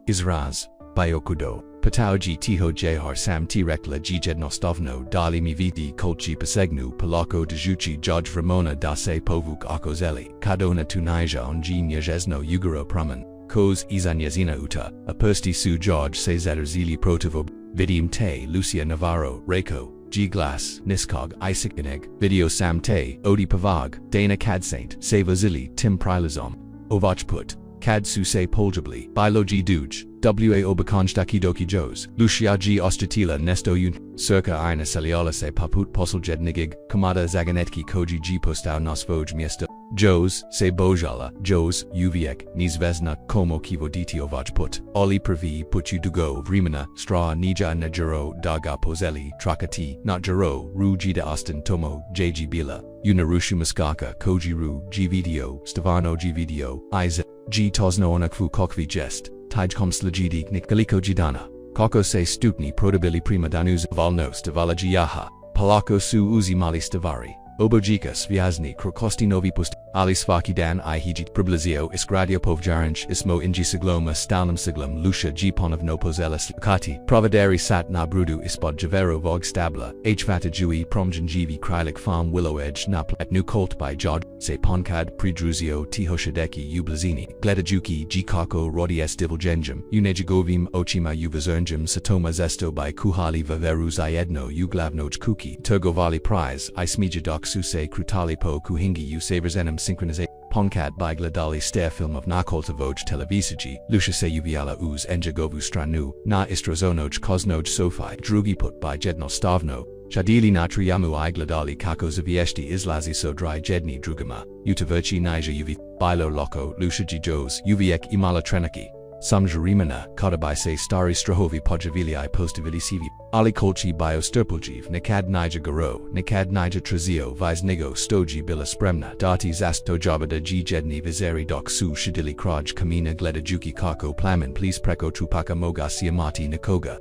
Izraz, biokudo. Patauji tiho jehar sam ti rekla g jednostovno dali mi vidi kolchi pasegnu palako dejuchi judge ramona da se povuk akozeli kadona tunija on g nježezno ugaro praman koz izanyazina uta a persti su george se zerzili protovo vidim te Lucia Navarro Rekao G glass niskog isakineg video sam te odi pavag dana cadsaint se vazili tim prilazom ovachput Kad su se poljabli, bilo g duj, wa obakonjtaki doki jos, lucia g ostatila nesto un, circa ina saliola se paput poseljednigig, kamada zaganetki koji g postau nosvoj miesto, jos, se bojala, jos, uviek, nizvezna, komo kivoditi ovajput, oli prvi puchu dugo vrimana, stra nija najero daga pozeli, trakati, not jero, ru g de ostin tomo, jg bila, unarushu muskaka, koji ru, g video, stavano g video, iza. G tosno onakvu kokvi jest, tijkom slagidi nikaliko jidana, koko se stupni protabili prima danuz valnos tavalagi yaha, palako su uzi mali stavari, obojika sviazni krokosti novi pust, ali svaki dan I hijit priblizio isgradio povjaranch ismo inji sigloma stalnam siglum lucia g ponovno pozela slikati, provaderi sat na brudu ispod javero vog stabla, hvata jui promjan jivi krylik fam willow edge napl at nu colt by jod, se ponkad pridruzio tihoshadeki ublazini, gledajuki g kako rodies divulgenjum, unejigovim ochima uvazernjum satoma zesto by kuhali vaveru zayedno uglavnoj kuki, turgovali prize, I smijadok suse krutali po kuhingi usaverzenem synchronization. Ponkad by gledali stare film of nakoltavoj televisiji, lucia se uviala uz enjagovu stranu, na istrozonoj koznoj sofi, drugi put by jednostavno, Shadili natriyamu I gledali kako zavieshti izlazi so dry jedni drugama, utaverchi nija uvi, bilo loko, lucia jos, uviek imala trenaki. Samjarimana, kodabai se stari strahovi podjavili I postavili sivi, ali kolchi bio sterpuljiv, nikad nija garo, nikad nija trazio vis nigo stoji bila spremna, dati zasto jabada g jedni vizeri dok su shadili kraj kamina gledajuki kako plamen please preko trupaka moga siamati nikoga.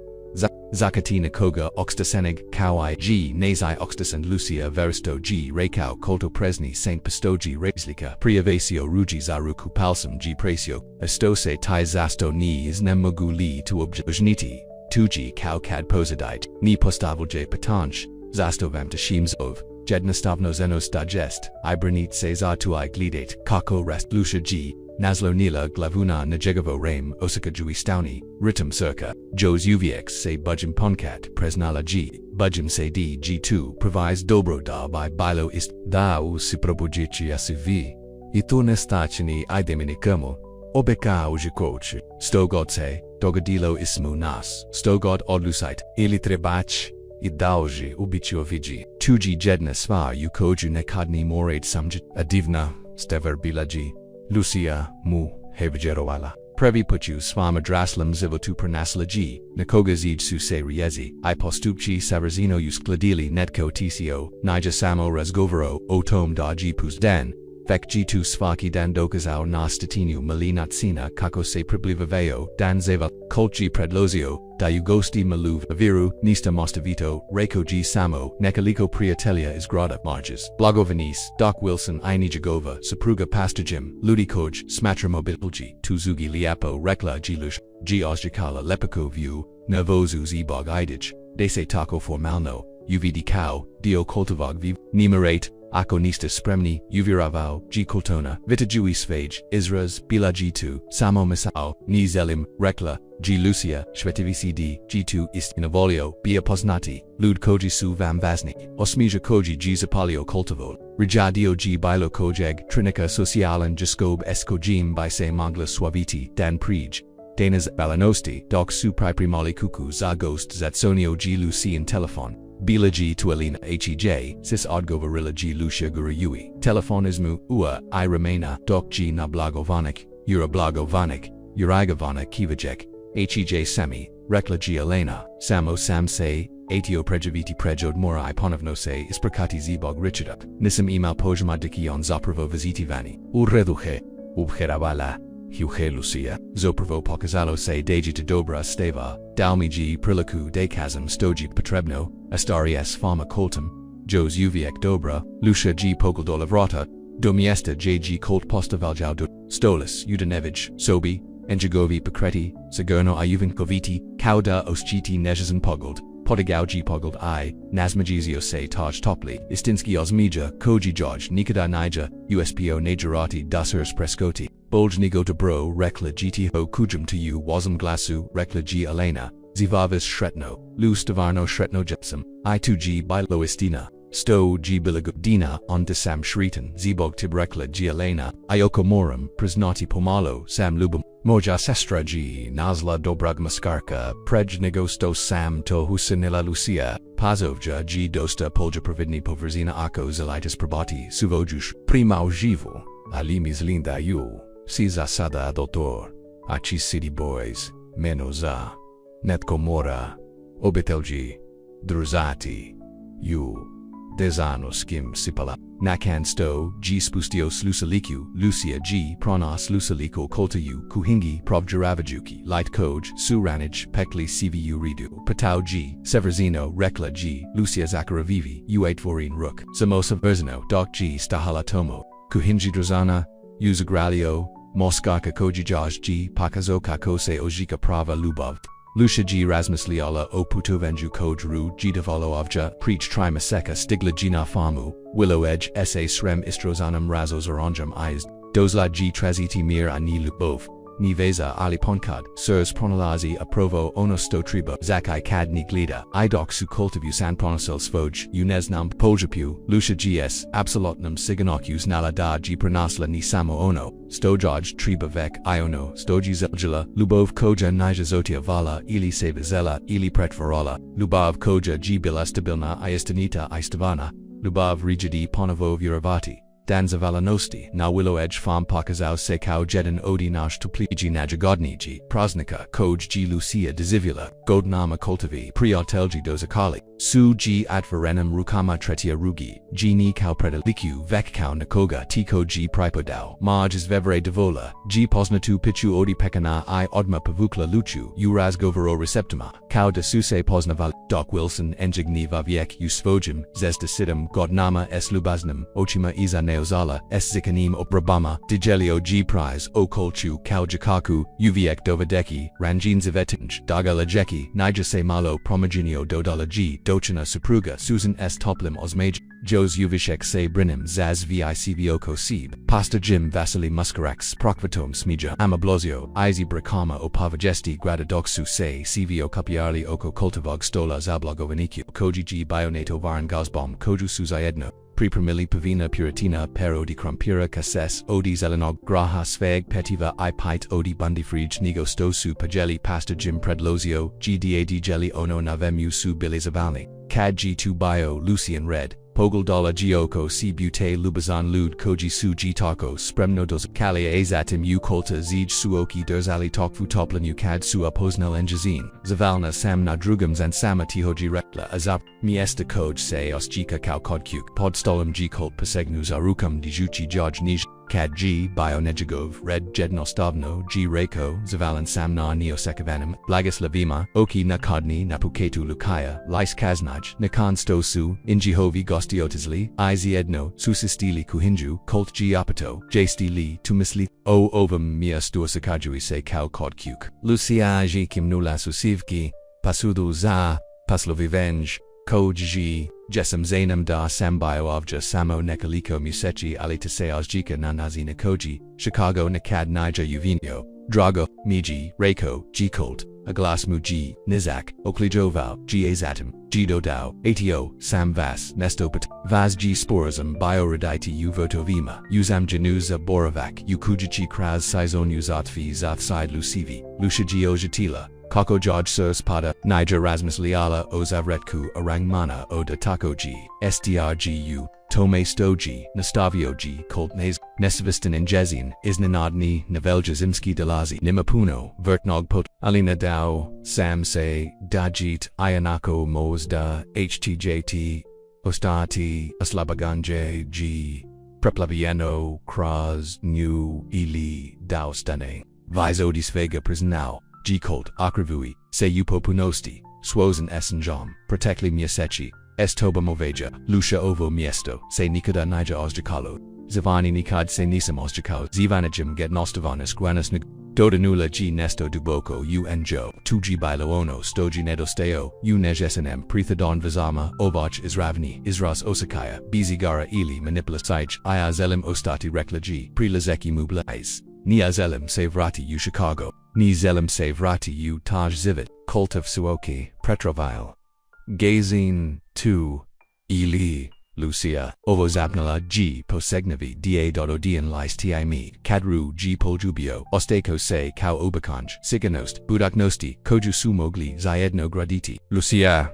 Zakati nikoga oxtasenig, kawai g nazai oxtasend lucia veristo g rekao kolto presni saint pistoji rezlika priavasio ruji zaruku palsam g precio, estose tai zasto ni is nemogu li tu objniti, tuji kau kad posadite, ni postavlje patanch, zastovam tashimzov, jednastavno zenos digest, ibranit se zatuai glidate, kako rest lusha g, Nazlo Nila Glavuna Najegovo Rame Osaka Juistauni, Ritum Circa, Jos Uvx se Budjim Ponkat, Presnala G, Budjim se D G2, Provis Dobro da by Bilo ist, da u si probudzici asivi. I to nestachini idemini kamo, obeka ujikochi, stogod se, dogadilo ismu nas, stogod odlusite, ili trebach, I dauji ubicio vigi, tuji jedna svar ukoju nekadni moraid samjit, adivna, stever bilaji. Lucia, mu, hevjeroala. Previ puchu svama draslam zivotu pernasla g, nakoga zij su se riezi, I postupci saverzino uskladili netko tco, nija samo razgovoro, o tom da g pus dan, vek g2 svaki dan dokazao na statinu malinatsina kako se priblivaveo, dan zeva, kult g predlozio, da ugosti maluv, aviru, nista mostavito, rekao g samo, nekaliko priatelia izgrada, marges, blagovanis, Doc Wilson inijagova, sapruga pastajim, ludikoj, smatramobilji, tuzugi liapo, rekla g lush, g ozjakala lepiko view, nervozu zbog idij, dese tako formalno, uvd kao, dio kultivog viv, nimerate, ako nista spremni, uviravao, g kultona, vitajui svage, izraz, bila g2, samo misao, ni zelim, rekla, g lucia, shvetivcd, g2 ist inavolio, bia poznati, lud koji su vam vazni, osmija koji g zapalio kultivol, rijadio g bilo kojeg, trinica socialan jaskob eskojim by se mangla suaviti, dan prij. Danas balanosti, doc su primali kuku za ghost zatsonio g lucian telefon. Bila g tualina hej, sis odgovorila g lucia guruyui. Telefonismu, ua, I remena, doc g na blagovanik, ura blagovanik, urigavanak kivajek, hej semi, rekla g elena, samo sam se, atio prejaviti prejod mora ponovno se isprakati zbog richidak, nisam imal pojmadiki on zapravo vizitivani. Ureduhe, ubheravala. Huhe Lucia, zoprvo pokazalo se dejita dobra steva, dalmi g priliku dekazem stoji potrebno, astari s fama koltum, Jos uviek dobra, Lucia g pogoldolavrata, domiesta jg kolt postavaljav do, stolis udanevij, sobi, enjagovi pokreti, sagurno iuvinkoviti, kauda oschiti nejazan pogold, podagau g pogold I, nazmagizio se taj topli, istinski osmija, koji joj nikada nija, uspo najarati dasers preskoti. Boljnigo dobro rekla gto kujum to you wasm glasu rekla g elena, zivavis shretno, lu stavarno shretno jepsum, I2g bilo istina, sto g biligudina on desam shritan zibog tib rekla g elena, ioko morum, priznati pomalo, sam lubum, moja sestra g nazla dobrag maskarka, prejnigo sto sam to husinila lucia, pazovja g dosta polja providni poverzina ako zelitis probati, suvojush, primau živu, alimis linda you. Si zasada doutor, aci city boys, menoza, netko mora, obitelji, druzati, you, dezano skim sipala, nakan sto, g spustios lusaliku, Lucia g pronos lusaliko koltayu, kuhingi provjaravajuki, light koj, suranij, pekli cvu ridu, patau g, severzino, rekla g, Lucia zakaravivi, u8 vorin ruk, samosa verzino, doc g stahala tomo, kuhinji drazana, Uzagralio, Moskarka Kojijaj G, Pakazoka Kose Ojika Prava Lubov, Lucia G Rasmusliala O Putovenju Kojru G Devolovja, Preach Trimaseka Stigla Gina Famu, Willow Edge Sa Srem Istrozanum Razos Oranjum Izd, Dozla G Traziti Mir Ani Lubov, Niveza Ali Ponkad, Sirs Pronalazi Aprovo Onosto Triba, Zakai Kad Niglida, Idok Su Cultivu San Pronosel Svoj, Unesnam Poljapu, Lucia GS, Absolutnum Siganocus Nala da G Pronasla Ni Samo Ono, Stojaj Triba Vek Iono, Stoji Zeljala, Lubov Koja Nija Zotia Vala, Ili Sevizela, Ili Pretvarola, Lubov Koja G Bilastabilna Iastanita Istavana, Lubov Rigidi Ponovov Uravati. Danza Valanosti, na Willow Edge Farm Pakazao Sekau Jedan Odi Nash Tupliji Najagodniji, Prasnika, Koj G Lucia Dezivula, Godnama Koltavi, Priotelji Dozakali, Su G Atvarenum Rukama Tretia Rugi, G Ni Kau Predaliku Vekkau Nakoga Tiko G Pripodao, Maj is Vevere Devola, G Posnatu Pichu Odi Pekana I Odma Pavukla Luchu, Uraz Govoro Receptuma, Kau de Suse Posnaval, Doc Wilson Enjigni Vaviek Usvojim, Zesta Sidum, Godnama S Lubaznum, Ochima Izane neozala, s zikanim obrabama, digelio g prize, o kolchu, kau jakaku, uviek dovadeki, ranjin zivetinj, dagala jeki, nija se malo promogenio dodala g, dochina supruga, Susan s toplem osmaj, Jos uvishek se brinim zaz vicvoko seb, pasta jim vasily muskarax, prokvatom smija, amablozio, izi brikama opavajesti gradadoksu se, cvo kapiarli oko kultivog stola zablogovenikio, koji g bionato varan gazbom, koju suzajedno, Pripremili pavina puratina pero di crumpira casses odi zelenog graha sveg petiva I pite odi bundifrij nigo stosu pageli pasta jim predlozio gda di jelly ono navemu su bilizavalni, cad g2 bio Lucian red, pogel dola gioko si bute lubazan lud koji su g taco spremnodos kalia azatim u kolta zij suoki derzali tokfu toplan u cad su upoznala enjazin, zavalna sam nadrugam zan sama tihoji rekla azap, miesta koj se osjika kau kodkuk podstolum g kolt pasegnu zarukam dijuchi jaj nij, cad g bio nejagov red jednostavno g rekao zavalan sam na neosekavanam, blagislavima, oki nakadni napuketu lukaya, lis kaznaj, nakan stosu, injihovi gostiotisli, iziedno, susistili kuhinju, colt g apato, jstili tumisli, o ovum mia stuasakajui se kau kodkuk. Lucia g kim nula susivki, pasudu za, paslovivenj, koj g, jesam zanam da sambio avja samo nekaliko musechi alitase ozjika na nazi nakoji, Chicago nakad nija uvinio, drago, miji, rekao, g colt, aglasmu g, nizak, oklijoval, g azatim, g dodao, ato, sam vas, nestopat, vaz g sporazum bioraditi u votovima, uzam januza boravak, ukujichi kraz sizon uzatvi zathside lucivi, lushiji ojatila, Kako Jaj Sir Spada, Niger Rasmus Liala Ozavretku Arangmana Oda Takoji, SDRGU, Tome Stoji, Nastavioji, Koltnes, Nesvistan Injezin, Isnanadni, Neveljazimski Delazi, Nimapuno, Vertnogpot, Alina Dao, Sam Se, Dajit, Ayanako Možda, HTJT, Ostati, Aslabaganje G, Preplavieno, Kraz, New, Ili, Daustane, Vizodis Vega Prisnau. G Colt, Akrivui, Se Upopunosti, Swozen Essenjom, Protekli Miasechi, Estoba Moveja, Lucia Ovo Miesto, Se Nikada Nija Ozjakalo, Zivani Nikad Se Nisam Ozjakao, Zivanajim Get Nostavanis Guanas Nig, Dodanula G Nesto Duboko, U Njo, 2G Biloono, Stoji Nedosteo, U Nejesenem, Prithadon Vizama, Ovach Izravni, Izras Osakaya, Bizigara Ili Manipulasij, Iazelim Ostati Rekla G, Prilazeki Mublais. Niazelim Savrati u Chicago, Nizelim Savrati u Taj Zivit, Cult of Suoki, Petrovile. Gazine 2, Ili, Lucia, Ovozapnala G Posegnavi da.odian lis timi, Kadru G Poljubio, Osteko se Kau Obakanj, Siganost, Budaknosti, Koju Sumogli, Zaedno Graditi, Lucia,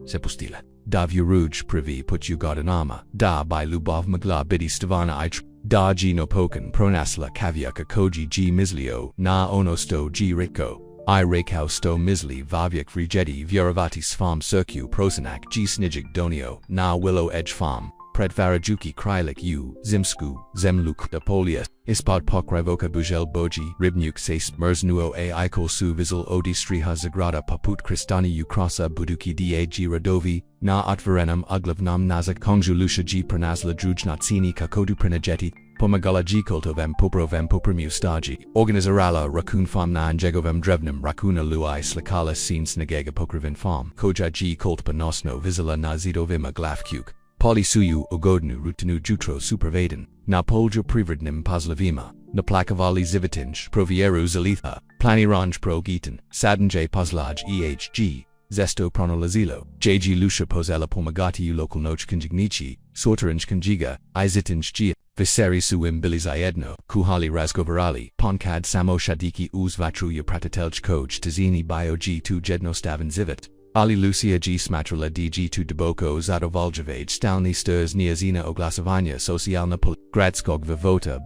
Sepustila. Da Vuruj Privi Put Ugodanama, Da by Lubov Magla Bidi Stavana Ich. Da G no Pokan Pronasla Kavyaka Koji G Mislio, Na Onosto G Riko, I Rekao Sto Misli Vavyak Vrigeti Vyaravati Svam Circu Prosanak G Snijig Donio, Na Willow Edge Farm, Predvarajuki Krylik U, Zimsku, Zemluk Dapolias, Ispod Pokrivoka Bujel Boji, Ribnuk Sais Merznuo A Ikol Su Vizal Odi Striha Zagrada Paput Kristani Ukrasa Buduki Da G Radovi, Na Atvarenam Uglavnam Nazak Kongju Lusha G Pranasla Drujnatsini Kakodu Pranajeti, Pomagala G Kultovem Poprovem Popremu Staji, Organizarala Rakun Fam Na Jegovem Drevnam Rakuna Luai Slikala Sin Snagega Pokrivin Fam, Koja G Kult Panosno Vizala Nazidovima Glafkuk. Polisuyu Ugodnu Rutinu Jutro Supervaden, Na Polja Privrednim Paslavima, Na Plakavali Zivitinj, Provieru Zalitha, Planiranj Pro Gitan, Sadanj Paslaj EHG, Zesto Pronolazilo, JG Lucia Posela Pomagati U Local Noch Kanjignichi, Sorteranj Kanjiga, Izitinj Gia, Viseri Suim Bilizaedno, Kuhali Razgovarali, Ponkad Samo Shadiki Uzvatruya Pratatelj Koj Tazini Bio G2 Jednostavan Zivit. Ali Lucia G Smatrala DG2 Deboko Zadovaljavage Stalni Sturs Niazina Oglasovania Socialna Pol Gradskog Vivota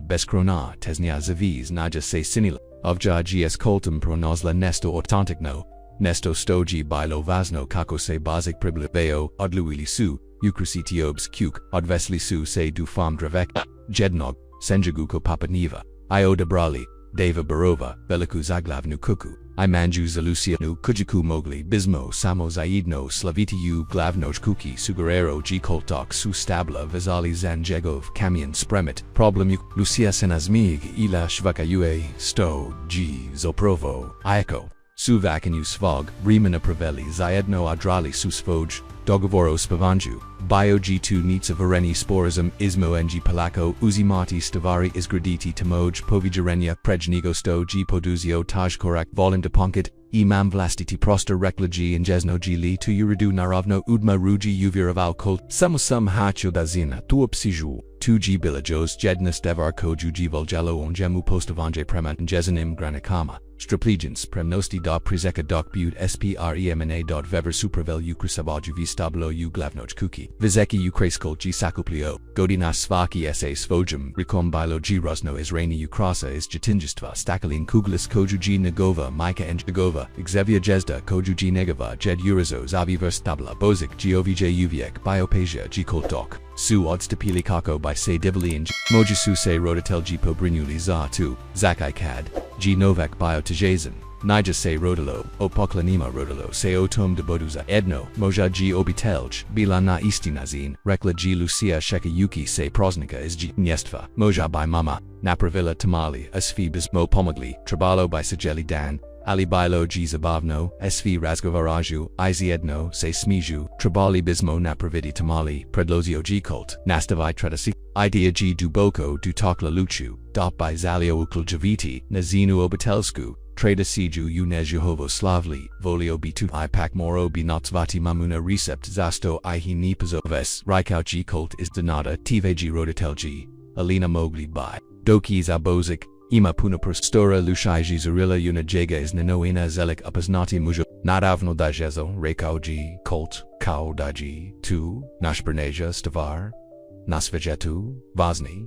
Beskrona Tesnia Zaviz Naja Se Sinila Ovja GS Koltum Pronosla Nesto Ortantikno Nesto Stoji Bilo Vazno Kako Se Bazik Pribliveo Odluili Su Ukrusitiobs Kuk Odvesli Su Se Du Fam Dravek Jednog Senjaguko Papaniva Io Debrali Deva Barova, Veliku Zaglavnu Kuku, I Manju Zalusianu Kujiku Mogli Bismo Samo Zaidno Slavitiyu Glavnoj Kuki Sugarero G Koltok Su Stabla Vizali Zanjegov Kamian Spremit Problemuk Lucia Senazmig Ila Shvakayue Sto G Zoprovo Iako Suvakanu Svog Remina Praveli Zaedno Adrali Susvoj Dogovoro Spavanju Bio G2 Nitsa Vareni Sporism Ismo Ng Palako Uzimati Stavari Isgraditi Tamoj Povijarenya Prejnigo Sto G Poduzio Taj Korak Volinda Ponkit Imam Vlastiti Proster Rekla G Injesno G Li Tu Yuridu Naravno Udma Ruji Uviraval Kult Samusum Hacho Dazina Tuopsiju 2G Bilajos Jednas Devar Koju G Voljello Onjemu Postavanje Premant Jesanim Granikama Straplegians Premnosti da Prizeka Dok Bud Spremna dot Vever Supravel Ukrasabaju Vistablo U Glavnoj Kuki Vizeki Ukraskol G Sakuplio Godina Svaki Sa Svojum Rikombilo G Rosno Israni Ukrasa is Jatinjistva Stakalin Kuglis Koju G Negova Mika and Negova Xevia Jezda Koju G Negava Jed Urizo Zaviver Stabla Bozik G Ovj Uviek Biopasia G Koltok Su Odstapili Kako by Se Divali and Mojisu Se Rodatel G Pobrinuli Za 2 Zakai Kad G Novak Bio Tajazan Nija Se Rodalo Opoklanima Rodalo Se Otom de Boduza Edno Moja G Obitelj Bilana Istinazin Rekla G Lucia Shekayuki Se Prosnika is G Njestva Moja by Mama Napravilla Tamali Asfi Bismo Pomogli Trabalo by Sajeli Dan Ali Bilo G Zabavno, SV Razgovaraju, Iziedno, Se Smiju, Trabali Bismo Napravidi Tamali, Predlozio G Kult, Nastavai Tredasi, Idea G Duboko Dutakla Luchu, Dop by Zalio Ukl Javiti, Nazinu Obitelsku, Trada Siju Unejuhovo Slavli, Volio B2 Ipak Moro Binotsvati Mamuna Recept Zasto Ihi Nipazo Ves, Raikau G Kult is Donata, Tive G Rodatel G, Alina Mogli by, Doki Zabozik, Ima Punapur Stora Lushai Zarilla Una Jega is Nanoina Zelik Upaznati Mujo Nadavno Dajezo Rekao G Colt Kao Daji 2 Nashberneja Stavar Nasvejetu Vazni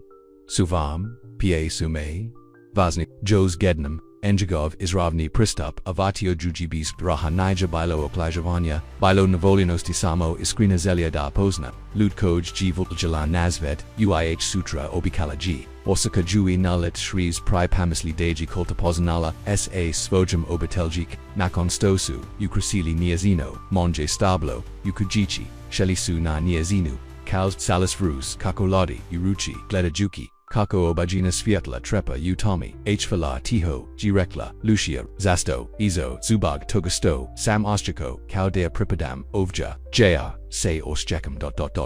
Suvam Pa Sume Vazni Jos Gednam Enjagov Izravni Pristup Avatio Jujibis Raha Nija Bilo Oklajavanya Bilo Navolinosti Samo Iskrina Zelia da Pozna Lutkoj G Vuljalan Nazvet Uih Sutra Obikala G Osaka Jui Nalit Shrees Pri Pamisli Deji Upoznala Sa Svojum Obiteljik Nakon Stosu Ukrasili Niazino Monje Stablo Ukujichi Shelisu na Niazinu Kaus Salis Rus Kakoladi Uruchi Gledajuki Kako Obajina Sviatla Trepa Utami Hvala Tiho G Rekla Lucia Zasto Izo Zubag Togasto Sam Ostrako Kaudea Pripadam Ovja Jaya Se Ostrjakam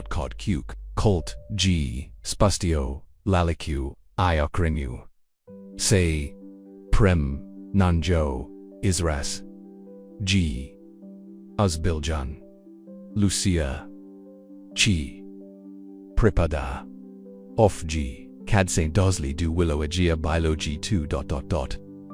Kod Kuk Colt G Spustio Laliku Iokrimu Se Prem Nanjo Isras G Uzbiljan Lucia Chi Pripada Off G Cad Saint Dosley du Willow Agia Bilo G2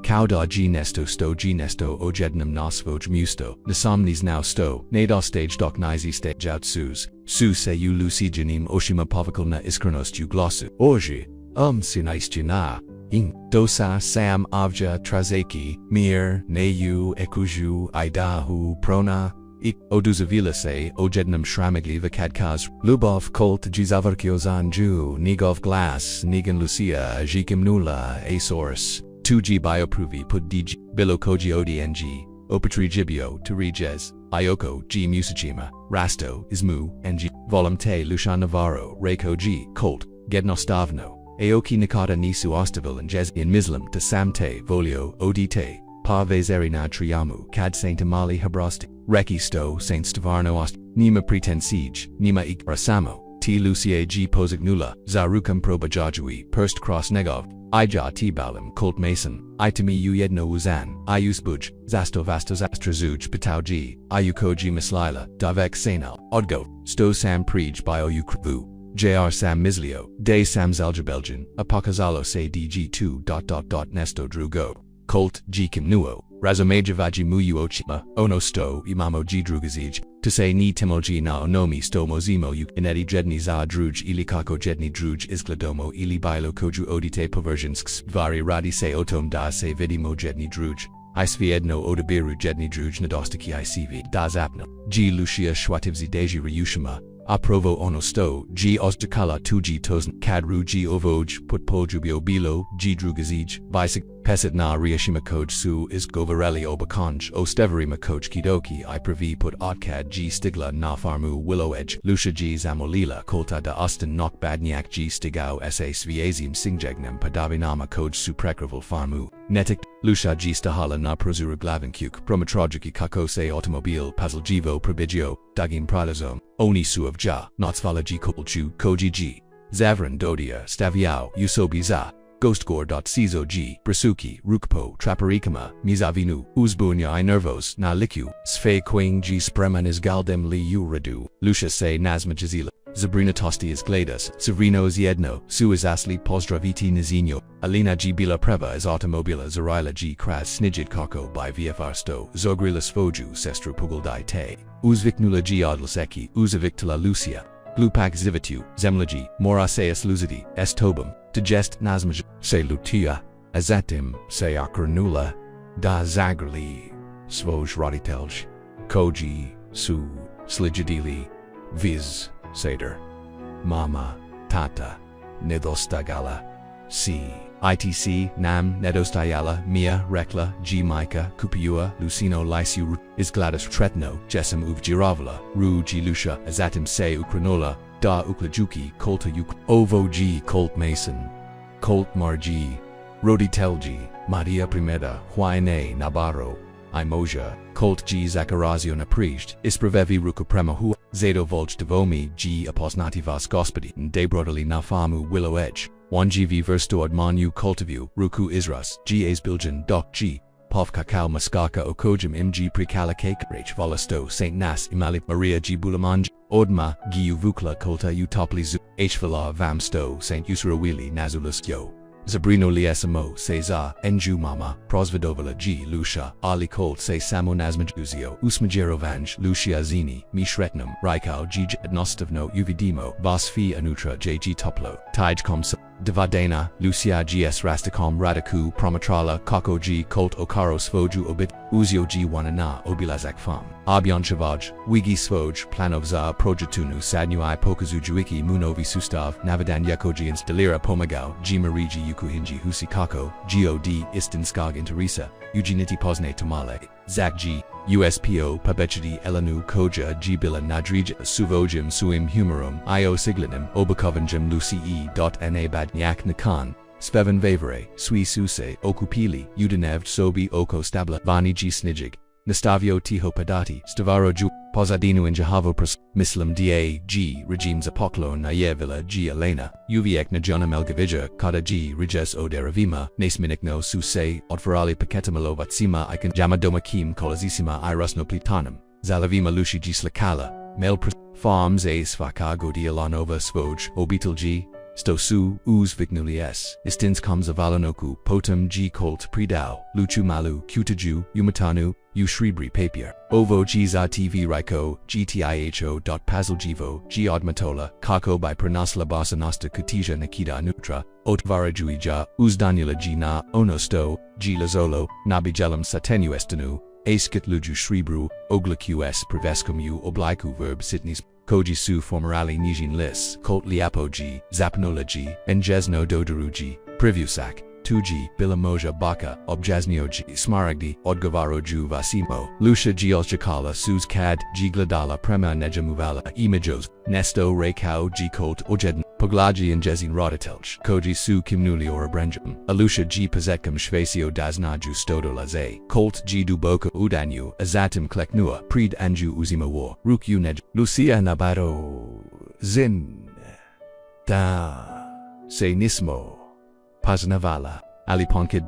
Kauda G Nesto Sto G Nesto Ojednam Nosvoj Musto Nasomnis Now Sto Nados Stage Dok Nizi Stage Outsus Su Se U Lucy Janim Oshima Povikalna Iskranost U Glossu Oji Sinaistina Ing Dosa Sam Avja Trazeki Mir Neyu Ekuju Idahu Prona Ik Oduzavila Se Ojednam Shramigli Vakadkaz Lubov Colt Gizavarkiozan Ju Nigov Glass Nigan Lucia Jikim Nula Asaurus 2G Biopruvi Put DG Bilo Koji ODNG Opatri Jibio Turijes Ioko G Musachima Rasto Ismu NG Volumte Lushan Navarro Reiko G Colt Gednostavno Aoki Nikata Nisu Ostavil and Jez in Mislam to Samte Volio Odite Pa Vezerina Triamu Cad Saint Amali Habrosti Reki Sto Saint Stavarno Ost Nima Pretensij Nima Ik Rasamo T Lucia G Pozignula Zarukam Probajajui Perst Cross Negov Ija Tibalim Colt Mason Itami Uyedno Uzan Iusbuj Zasto Vastos Astrazuj Pitauji Ayukoji Mislaila Davek Sanal Odgo Sto Sam Prij Bio Ukruvu JR Sam Mislio De Sam Zaljabeljan Apokazalo Se DG2 Nesto Drugo Colt G Kimnuo Razomajavaji Muyu Ochima Ono Sto Imamo G Drugazij to say ni Timolji na Onomi Sto Mozimo Uk Inedi Jedni Za Druj Ili Kako Jedni Druj Iskladomo Ili Bilo Koju Odite Perversions Vari Radi Se Otom Da Se Vidimo Jedni Druj Isviedno Odabiru Jedni Druj Nadostaki ICV Da Zapno G Lucia Shwativzi Deji Ryushima Aprovo Ono Sto G Ostakala 2G Tozn Kadru G Ovoj Put Poljubio Bilo G Drugazij Visik Pesit na riashima koj su izgovareli obakonj osteveri makoj kidoki I pravi put otkad g stigla na farmu willow edge lusha g zamolila kolta da austin nok badniak g stigau sa sviazim singjegnem padavinama koj su prekreval farmu. Netik, lusha g stahala na prozura glavinkuk prometrojiki kakose automobil pazaljivo probigio, dagim prilazom, oni su of ja, notsvala g kolchu, koji g. Zavran dodia, staviao, usobiza. Ghostgore.cizo g, Brasuki, Rukpo, Traparikama, Mizavinu, Uzbunya I nervos, na liku, Sfe quing g spreman is galdem li uradu, Lucia se nazma jazila, Zabrina tosti is gladas, Severino is jedno, Su is asli pozdraviti nizino, Alina g bila preva is automobila Zarila g kras snijid kako by VFR sto, Zogrila svoju sestru puguldai te, Uzviknula g odlseki, Uzaviktala Lucia. Glupak zivitu, zemlagi, moraseus luzidi, estobum, digest nazmaj, se lutia, azatim, se akranula, da zagrli, svoj roditelj, koji, su, slijadili, viz, seder, mama, tata, nedostagala, si, itc, nam, nedostayala, mia, rekla, g mika, kupiua, lucino lysiu, izgladis tretno, jesem uvgiravla, ru g lucia, azatim se ukranola, da uklajuki, kolta uk, ovo g colt mason, colt margi, roditelgi, maria primera, huayne nabarro, Imoja, colt g zacarazio naprijd, ispravevi rukupremahu, zado volj devomi g aposnativas gospodi, debrodali na famu willow edge. 1GV versto admanu cultivu, ruku isras, gas biljan dok g, pov kakao maskaka okojim mg prekala cake volasto Saint Nas imali Maria g bulamanj, odma, gi uvukla kolta utoplizu, hvala vamsto Saint Usurawili nazulus yo. Zabrino liesamo seza, enju mama, prosvedovala g Lucia, ali colt se samo nazmajuzio, usmajerovanj, Lucia zini, mishretnum, rekao g adnostavno uvidimo, vas fi anutra jg toplo, tijkom Devadena, Lucia gs rastakom radiku promatrala kako g colt okaro svoju obit, uzio g wanana obilazak fam. Abyan shavaj, wigi svoj planov za projatunu sadnu I pokazujuiki munovi sustav navadan yakojians delira pomagao g mariji yukuhinji husikako, god istinskog interisa, eugeniti pozne tomale, zak g. USPO pabechidi elanu koja gibila nadrija suvojim suim humorum io siglinum obakovenjim lucii.na badnyak nakan, sveven vavere, sui suse okupili udenevd sobi oko stabla vani g snijig, nastavio tiho padati stavaro ju, pozadinu in jahavo pros, mislam da g regimes apoklon nayevila g elena, uviek najona melgavija kada g reges oderavima, nasminikno suse odfarali paketamalovat ikan jamadomakim kolazisima irasno plitanum, zalavima lushi g slakala, mel pros, farms a svakago dialanova svoj, obital g, stosu, uzviknulies, istins comes avalanoku, potum g colt pridao, luchu malu, cutaju, umatanu, ushribri papier, ovo g za tv riko, gtiho.pazaljivo, g odmatola, kako by pranasla basanasta kutija nikita nutra, otvarajuija, uzdanula g na, onosto, g lazolo, nabijelam satenuestanu, askit luju shribru, oglakus prevescum u obliku verb sitnis, koji su formerali nijin lis, colt liapogi, zapnologi, enjesno dodarugi, privusak, 2G, bilamoja baka, objasniogi, smaragdi, odgavaroju vasimo, lucia gioljakala sus kad, g gladala prema nejamuvala, imajos, nesto rekao g colt ojedn, poglaji and jezin roditelj, koji su kimnuli orabrenjum, alusha g pazetkam shvasio daznaju stodolaze, colt g duboka udanyu, azatim kleknua, prid anju uzimawo, rukyu nej, lucia nabaro, zin, da, se nismo. Paznavala, Ali Ponkid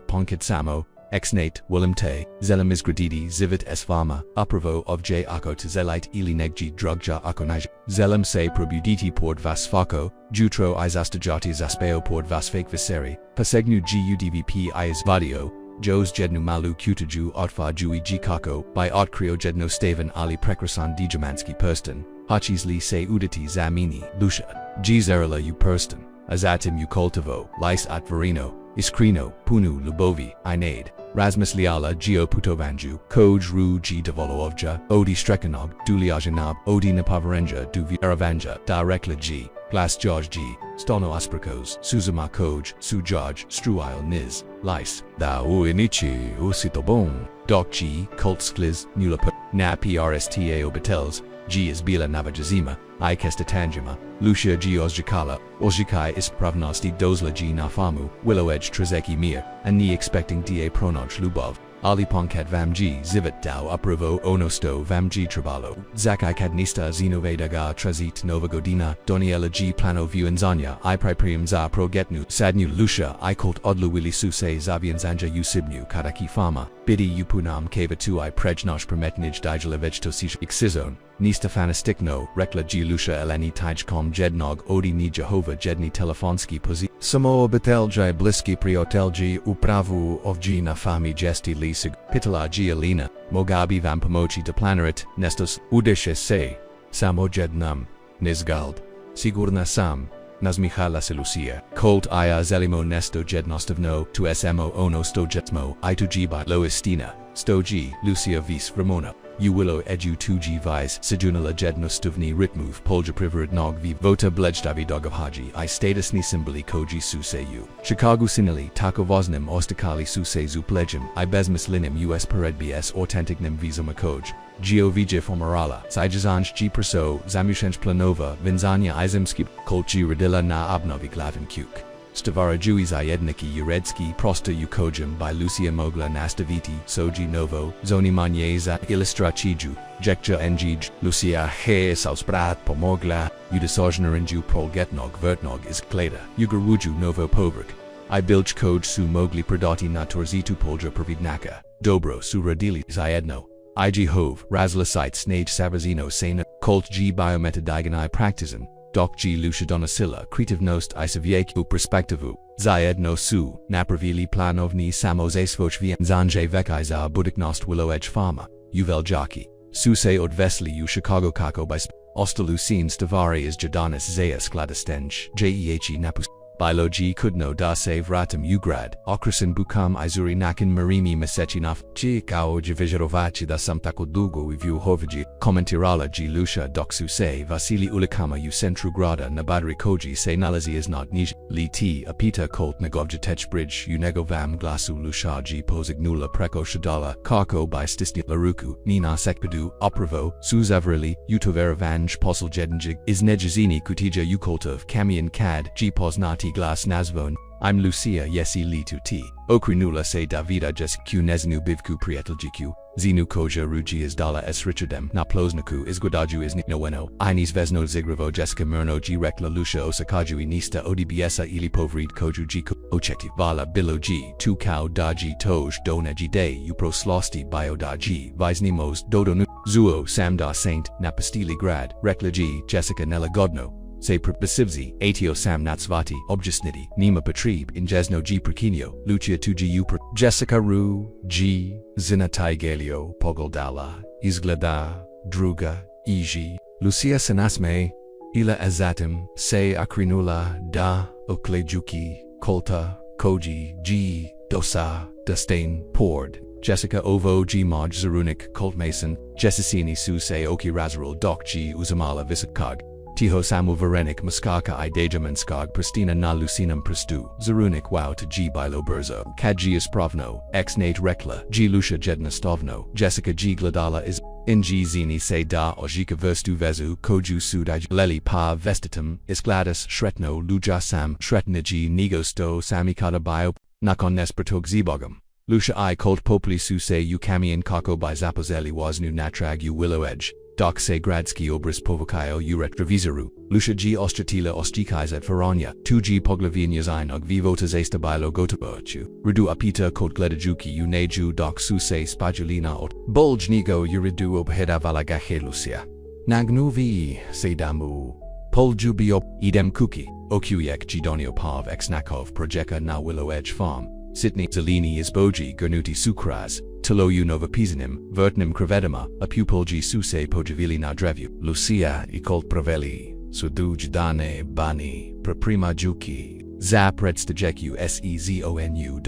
Ponkid Samo, Exnate, Willem Te, Zelam Izgradidi Zivit Esfama, Upravo of J Ako to Zelite Ili Negji Drugja Akonaj, Zelam Se Probuditi Port Vas Fako, Jutro Izastajati Zaspeo Port Vas Fake Viseri, Pasegnu Gudvp Is Vadio, Jos Jednu Malu Kutaju Otfa Jui G Kako, by Otkrio Jedno Staven Ali Prekrasan Dijamanski Perston, Hachis Se Uditi Zamini, Lucia, G Zerila U Perston. Azatim u Koltovo, Lys at Verino, Iskrino, Punu Lubovi, Inade, Rasmus Liala Geo Putovanju, Koj Ru G Devolovja, Odi Strekanov, Duliajanab, Odi Napavarenja Du Vieravanja, Da Rekla G, Glass George G, Stono Aspracos, Suzuma Koj, Su George, Struile Niz, Lice, Da Uinichi, Usitobon, Doc G, Colt Skliz, Nula Na Prsta Obitels, G izgubila Navajazima, I Kestatanjima, Lucia G Ozjikala, Ozjikai Ispravnosti Dozla G Nafamu, Willow Edge Trezeki Mir, and Ni expecting Da Pronoj Lubov. Ali Ponkat Vamji, Zivit Dao Uprivo Onosto Vamji Trabalo, Zakai Kadnista Zinovedaga Trazit Novagodina, Doniela G Plano Vuanzanya, I Priprium za Progetnu, Sadnu Lucia, I Colt Odlu Willi Suse Zavianzanja Usibnu Kadaki Fama, Bidi Upunam Kava 2 I Prejnosh Permetnij Dijalevich Tosisha Ixizon, Nista Fanastikno, Rekla G Lucia Eleni Tajkom Jednog Odi Ni Jehovah Jedni Telefonski Pozi, Samo Betelji Bliski Priotelji Upravu Ovji Nafami Jesti Lisig, Pitala G Alina, Mogabi Vampamochi de Planarit, Nestos, Udeshe Se, Samo Jednam, Nizgald, Sigurna Sam, Nazmichala Selucia, Colt Ia Zelimo Nesto Jednostovno, tu Smo Ono Sto Jetmo, I to G by Loistina, Sto G, Lucia Vis Ramona. U Willow Edu 2G Vise, Sejunala Jednostuvni Ritmove, Polja Privarid Nog V Vota Bledjdavi Dogavhaji, I Status Ni Simboli Koji Suseyu, Chicago Sinili, Taco Vosnim Ostakali Suse Zuplejim, I Besmis Linim US Pared BS Autenticnim Visa Makoj, Geo Vije Formarala, Sajazanj G Perso, Zamushenj Planova, Vinzanya Izemski, Kolchi Radilla Na Abnovi Glavin Kuk. Stavara Juiz Jedniki Uredski Prosta Ukojim by Lucia Mogla Nastaviti, Soji Novo, Zoni Manyeza, Ilustra Chiju, Jekja Engij, Lucia He Sausprat Pomogla, Udisojnarinju Prolgetnog Vertnog is Kleda, Ugarwuju Novo Povrik. I Bilj Koj Su Mogli Pradati Naturzitu Polja Pravidnaka, Dobro Su Radili Zayedno. IG Hove, Razlasite Snage Savazino Sena, Colt G Biometadiganai Practism. Doc G Lucia Donasilla, Creative Nost Isavieku Perspectivu, Zayed no Su, Napravili Planovni Samozesvochvi Zanje Vekaiza Budiknost Willow Edge Farma, Uvel Jaki, Suse od Vesli U Chicago Kako by Ostalucine Stavari is Jadanis Zayas Gladistenj, Jehe Napus. Bilo G Kudno da Save Ratam Ugrad, Okrasin Bukam Izuri Nakin Marimi Mesechinaf, G Kao Jivizharovachi da Samtako Dugo Ivu Hoviji, Commentirala G Lucia Doksu Se Vasili Ulikama U Centrugrada Nabadri Koji Se Nalazi is not Nij, Li T Apita Colt Negovjatech Bridge U Negovam Glasu Lusha G Posignula Preko Shadala, Kako by Stisni Laruku, Nina Sekpadu, Opravo, Suzavrili, Utovera Vanj Posel Jednjig, is Nejazini Kutija Ukoltov Kamian Kad, G Poznati Glass Nazvon, I'm Lucia Yesi Litu T. Okrinula se Davida Jesq Neznu Bivku Prieteljiku, Zinu Koja Ruji is Dala S. Richardem, Naploznaku is Guadaju is Noweno, Inis Vesno Zigravo Jessica Murno G. Rekla Lucia Osakaju Inista Odibsa Ili Povrid Koju G. Ocheti Vala Bilo G. Tu Kao Daji Toj Doneji Day Upro Slosti Bio Daji, Visnimos Dodonu, Zuo Sam Da Saint, Napastili Grad, Rekla G. Jessica Nella Godno. Se Basivzi, Atio Sam Natsvati, Objasniti, Nima Patrib, Injesno G. Prakinio, Lucia 2G Upra, Jessica Ru, G. Zinatai Galio, Pogoldala, Izglada, Druga, Iji, Lucia Sanasme, Ila Azatim, Se Akrinula, Da, Oklejuki, Kolta, Koji, G. Dosa, Dastain, Pord, Jessica Ovo G. Maj Zarunik, Colt Mason, Jessicini Suse Oki Razarul Doc G. Uzamala Visakog. Tiho Samu Varenik Muskaka I Dejamanskog Pristina na Lucinum Pristu, Zarunik Wow to G Bilo Burzo, Kadji Isprovno, X Nate Rekla, G Lucia Jednostovno, Jessica G Gladala is in G Zini Se da Ojika Verstu Vezu, Koju Sudaj Leli Pa Vestitum, Isgladis Shretno Luja Sam, Shretniji Nigosto Samikata Bio, Nakon Nespertog Zibogum. Lucia I Colt Populi Suse Ukamian Kako by Zapozeli Waznu Natrag U Willow Edge. Doc se Gradski Obris Povokayo Uretrevizaru, Lucia G Ostratila Ostikizat Varanya, 2G Poglavinia Zinog Vivota Zesta Bilo Gotabochu, Rudu Apita Kot Gledajuki Uneju Doc Suse Spajulina Ot, Bulj Nigo Uridu Obheda Valagahe Lucia. Nagnuvi, Sedamu, Poljubio, Idem Kuki, Okuyek Gidonio Pav Exnakov Projeka na Willow Edge Farm, Sitni Zelini Izboji Gernuti Sukraz, Taloyu Novopizanim, Vertnim Kravedima, a pupilji Suse Pojavili na Drevu, Lucia I Colt Praveli, Suduj Dane Bani, Praprima Juki, Zap Redstajeku Sezonu.jedne,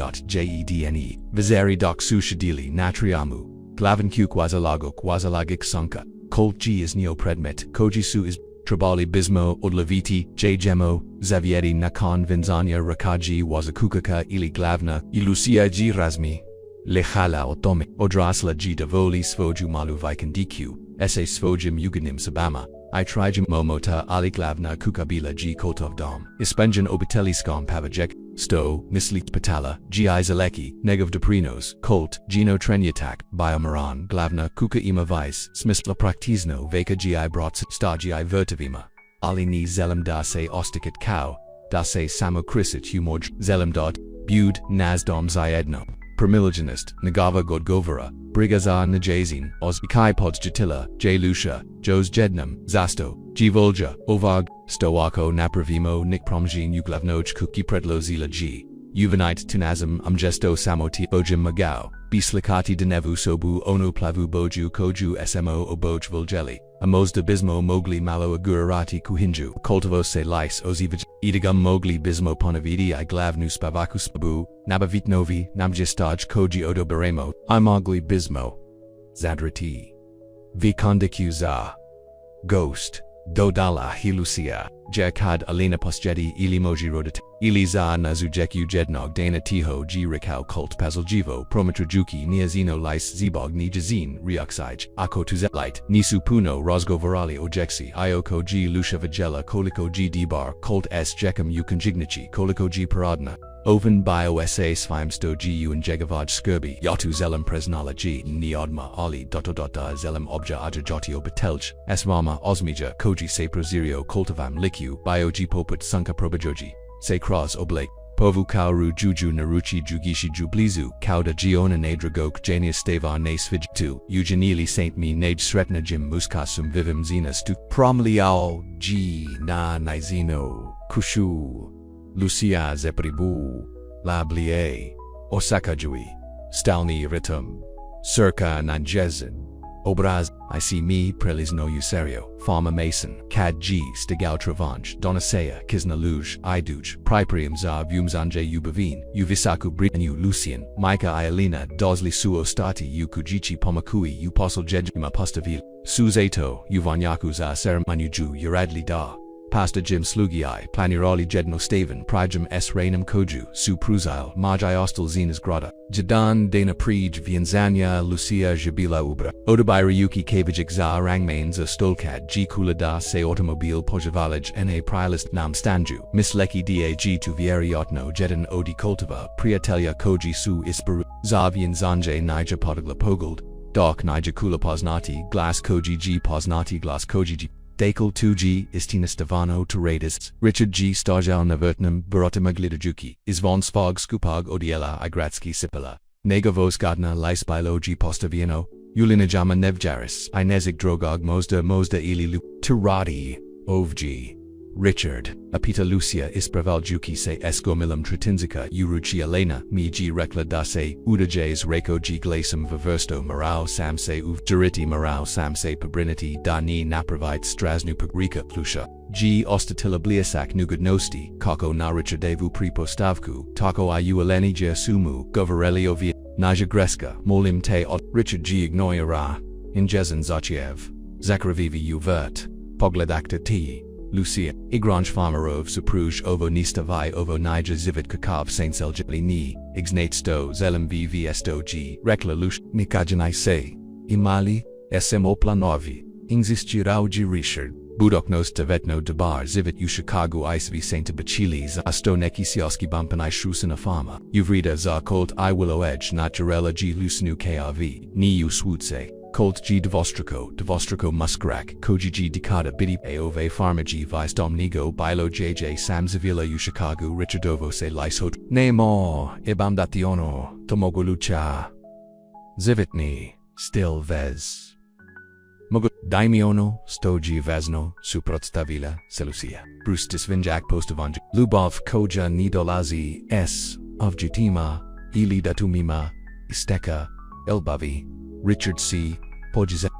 Vizeri Doc Sushadili Natriamu, Glavan Q Quazalago Quazalagik Sunka, Colt G is Neo Predmet, Koji Su is Tribali Bismo Odlaviti, J. Gemo, Zavieri Nakan Vinzania Rakaji Wazakukaka ili Glavna, Ilusia G. Razmi. Lekala Otome, Odrasla G. Davoli Svoju Malu Vikandiku, Ese Svojim Yuganim Sabama. I trijim momota ali glavna kukabila G. Kotov dom. Ispenjan obiteliskom pavajek, sto, mislit patala, G. Zaleki, negav deprinos, colt, Gino trenyatak, biomaran, glavna kuka ima vice, smisla praktizno veka G. Brats, sta G. Vertivima. Ali ni zelem da se ostikat cow, da se samo krisit humorj, zelem dot, bud, nazdom zayedno. Premilogenist, Nagava Godgovara, Brigaza Najazin, Oz Ikai Pods Jatila, J. Lucia, Jos Jednam, Zasto, G. Volja, Ovag, Stoako Napravimo Nikpromjin Uglavnoj Kuki Predlo Zila G. Juvenite Tunazim Amgesto Samoti Bojim Magao, Bislikati Denevu Sobu Ono Plavu Boju Koju Smo Oboj Voljeli, Amozda Bismo Mogli Malo Agurarati Kuhinju, Koltavo Se Lice Ozivij, Idagum Mogli Bismo Ponavidi I Glavnu Spavakus Babu, Nabavitnovi, Namjistaj Koji Odo Baremo, I Mogli Bismo, Zadrati, Vikondiku Za, Ghost, Dodala Hilusia, Jakad Alina Postjedi Ilimoji Rodat, Iliza Nazujeku Jednog Dana Tiho G. Rekao Kult Pazaljivo Prometrajuki Niazino Lice Zibog Nijazin Ryuksij, Ako Tuzelite, Nisu Puno Rozgovarali Ojeksi Ioko G. Lucia Vagela Koliko G. Dbar Kult S. Jekum Ukonjignici Koliko G. Paradna. Oven bio sa svimsto G. Unjegavaj Skirby Yatu Zelem Presnala G. Niodma Ali Dotodota Zelem Obja Ajajotio Betelj, Svama Osmija Koji Se Prozirio Kultivam Liku Bio G. Poput Sunka Probajoji, Se Cross Oblake, Povu Kauru Juju Naruchi Jugishi Jublizu, Kauda Giona Nadragok Janius Steva Ne Svij2, Eugenili Saint Me Nage Sretna Jim Muskasum Vivim Zina Stu, Promliao G. Na Nizino, Kushu. Lucia Zepribu, Lablie, Osakajui, Stalni Ritum, Circa Nanjezin, Obraz, I see me, Prelis no Userio, Farmer Mason, Cad G, Stigau Travanch, Donasea, Kisna Luge, Iduj, Priprium za Vumzanje Ubavine, Uvisaku Britanu Lucian, Micah Ialina, Dosli Suo Stati, Ukujichi Pomakui, Uposel Jejima Postavil, Suzato, Uvanyaku za Seramanuju, Uradli da. Pasta Jim Slugii, Planirali Jedno Staven, Prijam S. Rainum Koju, Su Pruzile, Magi Ostel Zenas Grada, Jadan Dana Prij Vienzania Lucia Jabila Ubra, Odabai Ryuki Kavajik za Rangmains a Stolkad G. Kulada Se Automobile Pojavalaj Na Prilist Nam Stanju, Miss Leki Dag tu Vieriotno Jedan Odi Koltava, Priatelia Koji Su Isparu, Zavian Zanje Nija Podagla Pogold, Doc Nija Kula Poznati, Glass Koji G. Poznati Glass Koji G. Dakel 2G, Istina Stefano Teradists, Richard G. Stajal Navertnam, Barotima Glidajuki, Izvon Svog Skupag Odiela Igratski Sipila, Negavos Gadna Lisbilo G. Postaviano, Ulinajama Nevjaris, Inezik Drogog Možda Ililu, Tirati, Ovg. Richard, Apita Lucia Ispravaljuki Se Eskomilam Tritinzica Uruchi Elena, Mi G. Rekla Dase, Udajays Reko G. Glasum Viversto Marau Samse Uv Duriti Marau Samse Pabrinity Dani Napravite Strasnu Pagrika Plusha, G. Ostatila Bliasak Nugudnosti, Kako na Richardevu Pripostavku, Tako Iu Eleni Sumu, Govarelio Via, Naja Greska, Molim Te Ot, Richard G. Ignoyera, Injezan Zachiev, Zakravivi Uvert, Pogledakta T. Lucia, Igranj Farmarov Supruj Ovo Nistavai Ovo Nija Zivit Kakov Saint Seljali Ni, Ignate Sto Zelem VV Sto G, Rekla Lush, Nikajanai Se, Imali, SM Oplanovi, Ingzistirauji Richard, Budoknos Tevetno Debar Zivit U Chicago Isvi Saint Bachili Za Sto Neki Sioski Bumpanai Shrusina Fama, Uvrida Za Colt I Willow Edge Naturella G Lusnu KRV, Ni U Swutse. Colt G. Devostrico Muskrak, Koji G. Dikada Bidi Aove Farmaji Vice Domnigo Bilo JJ Samzavila U Chicago Richardovo Se Lysot, Nemo, Ibamdationo, Tomogolucha, Zivitni, Still Vez. Mogo Daimiono, Stoji Vezno, Suprotstavila, Selucia, Bruce Disvinjak Postavanja, Lubov Koja Nidolazi, S. of Jitima, Ili Datumima, Isteka, Elbavi, Richard C.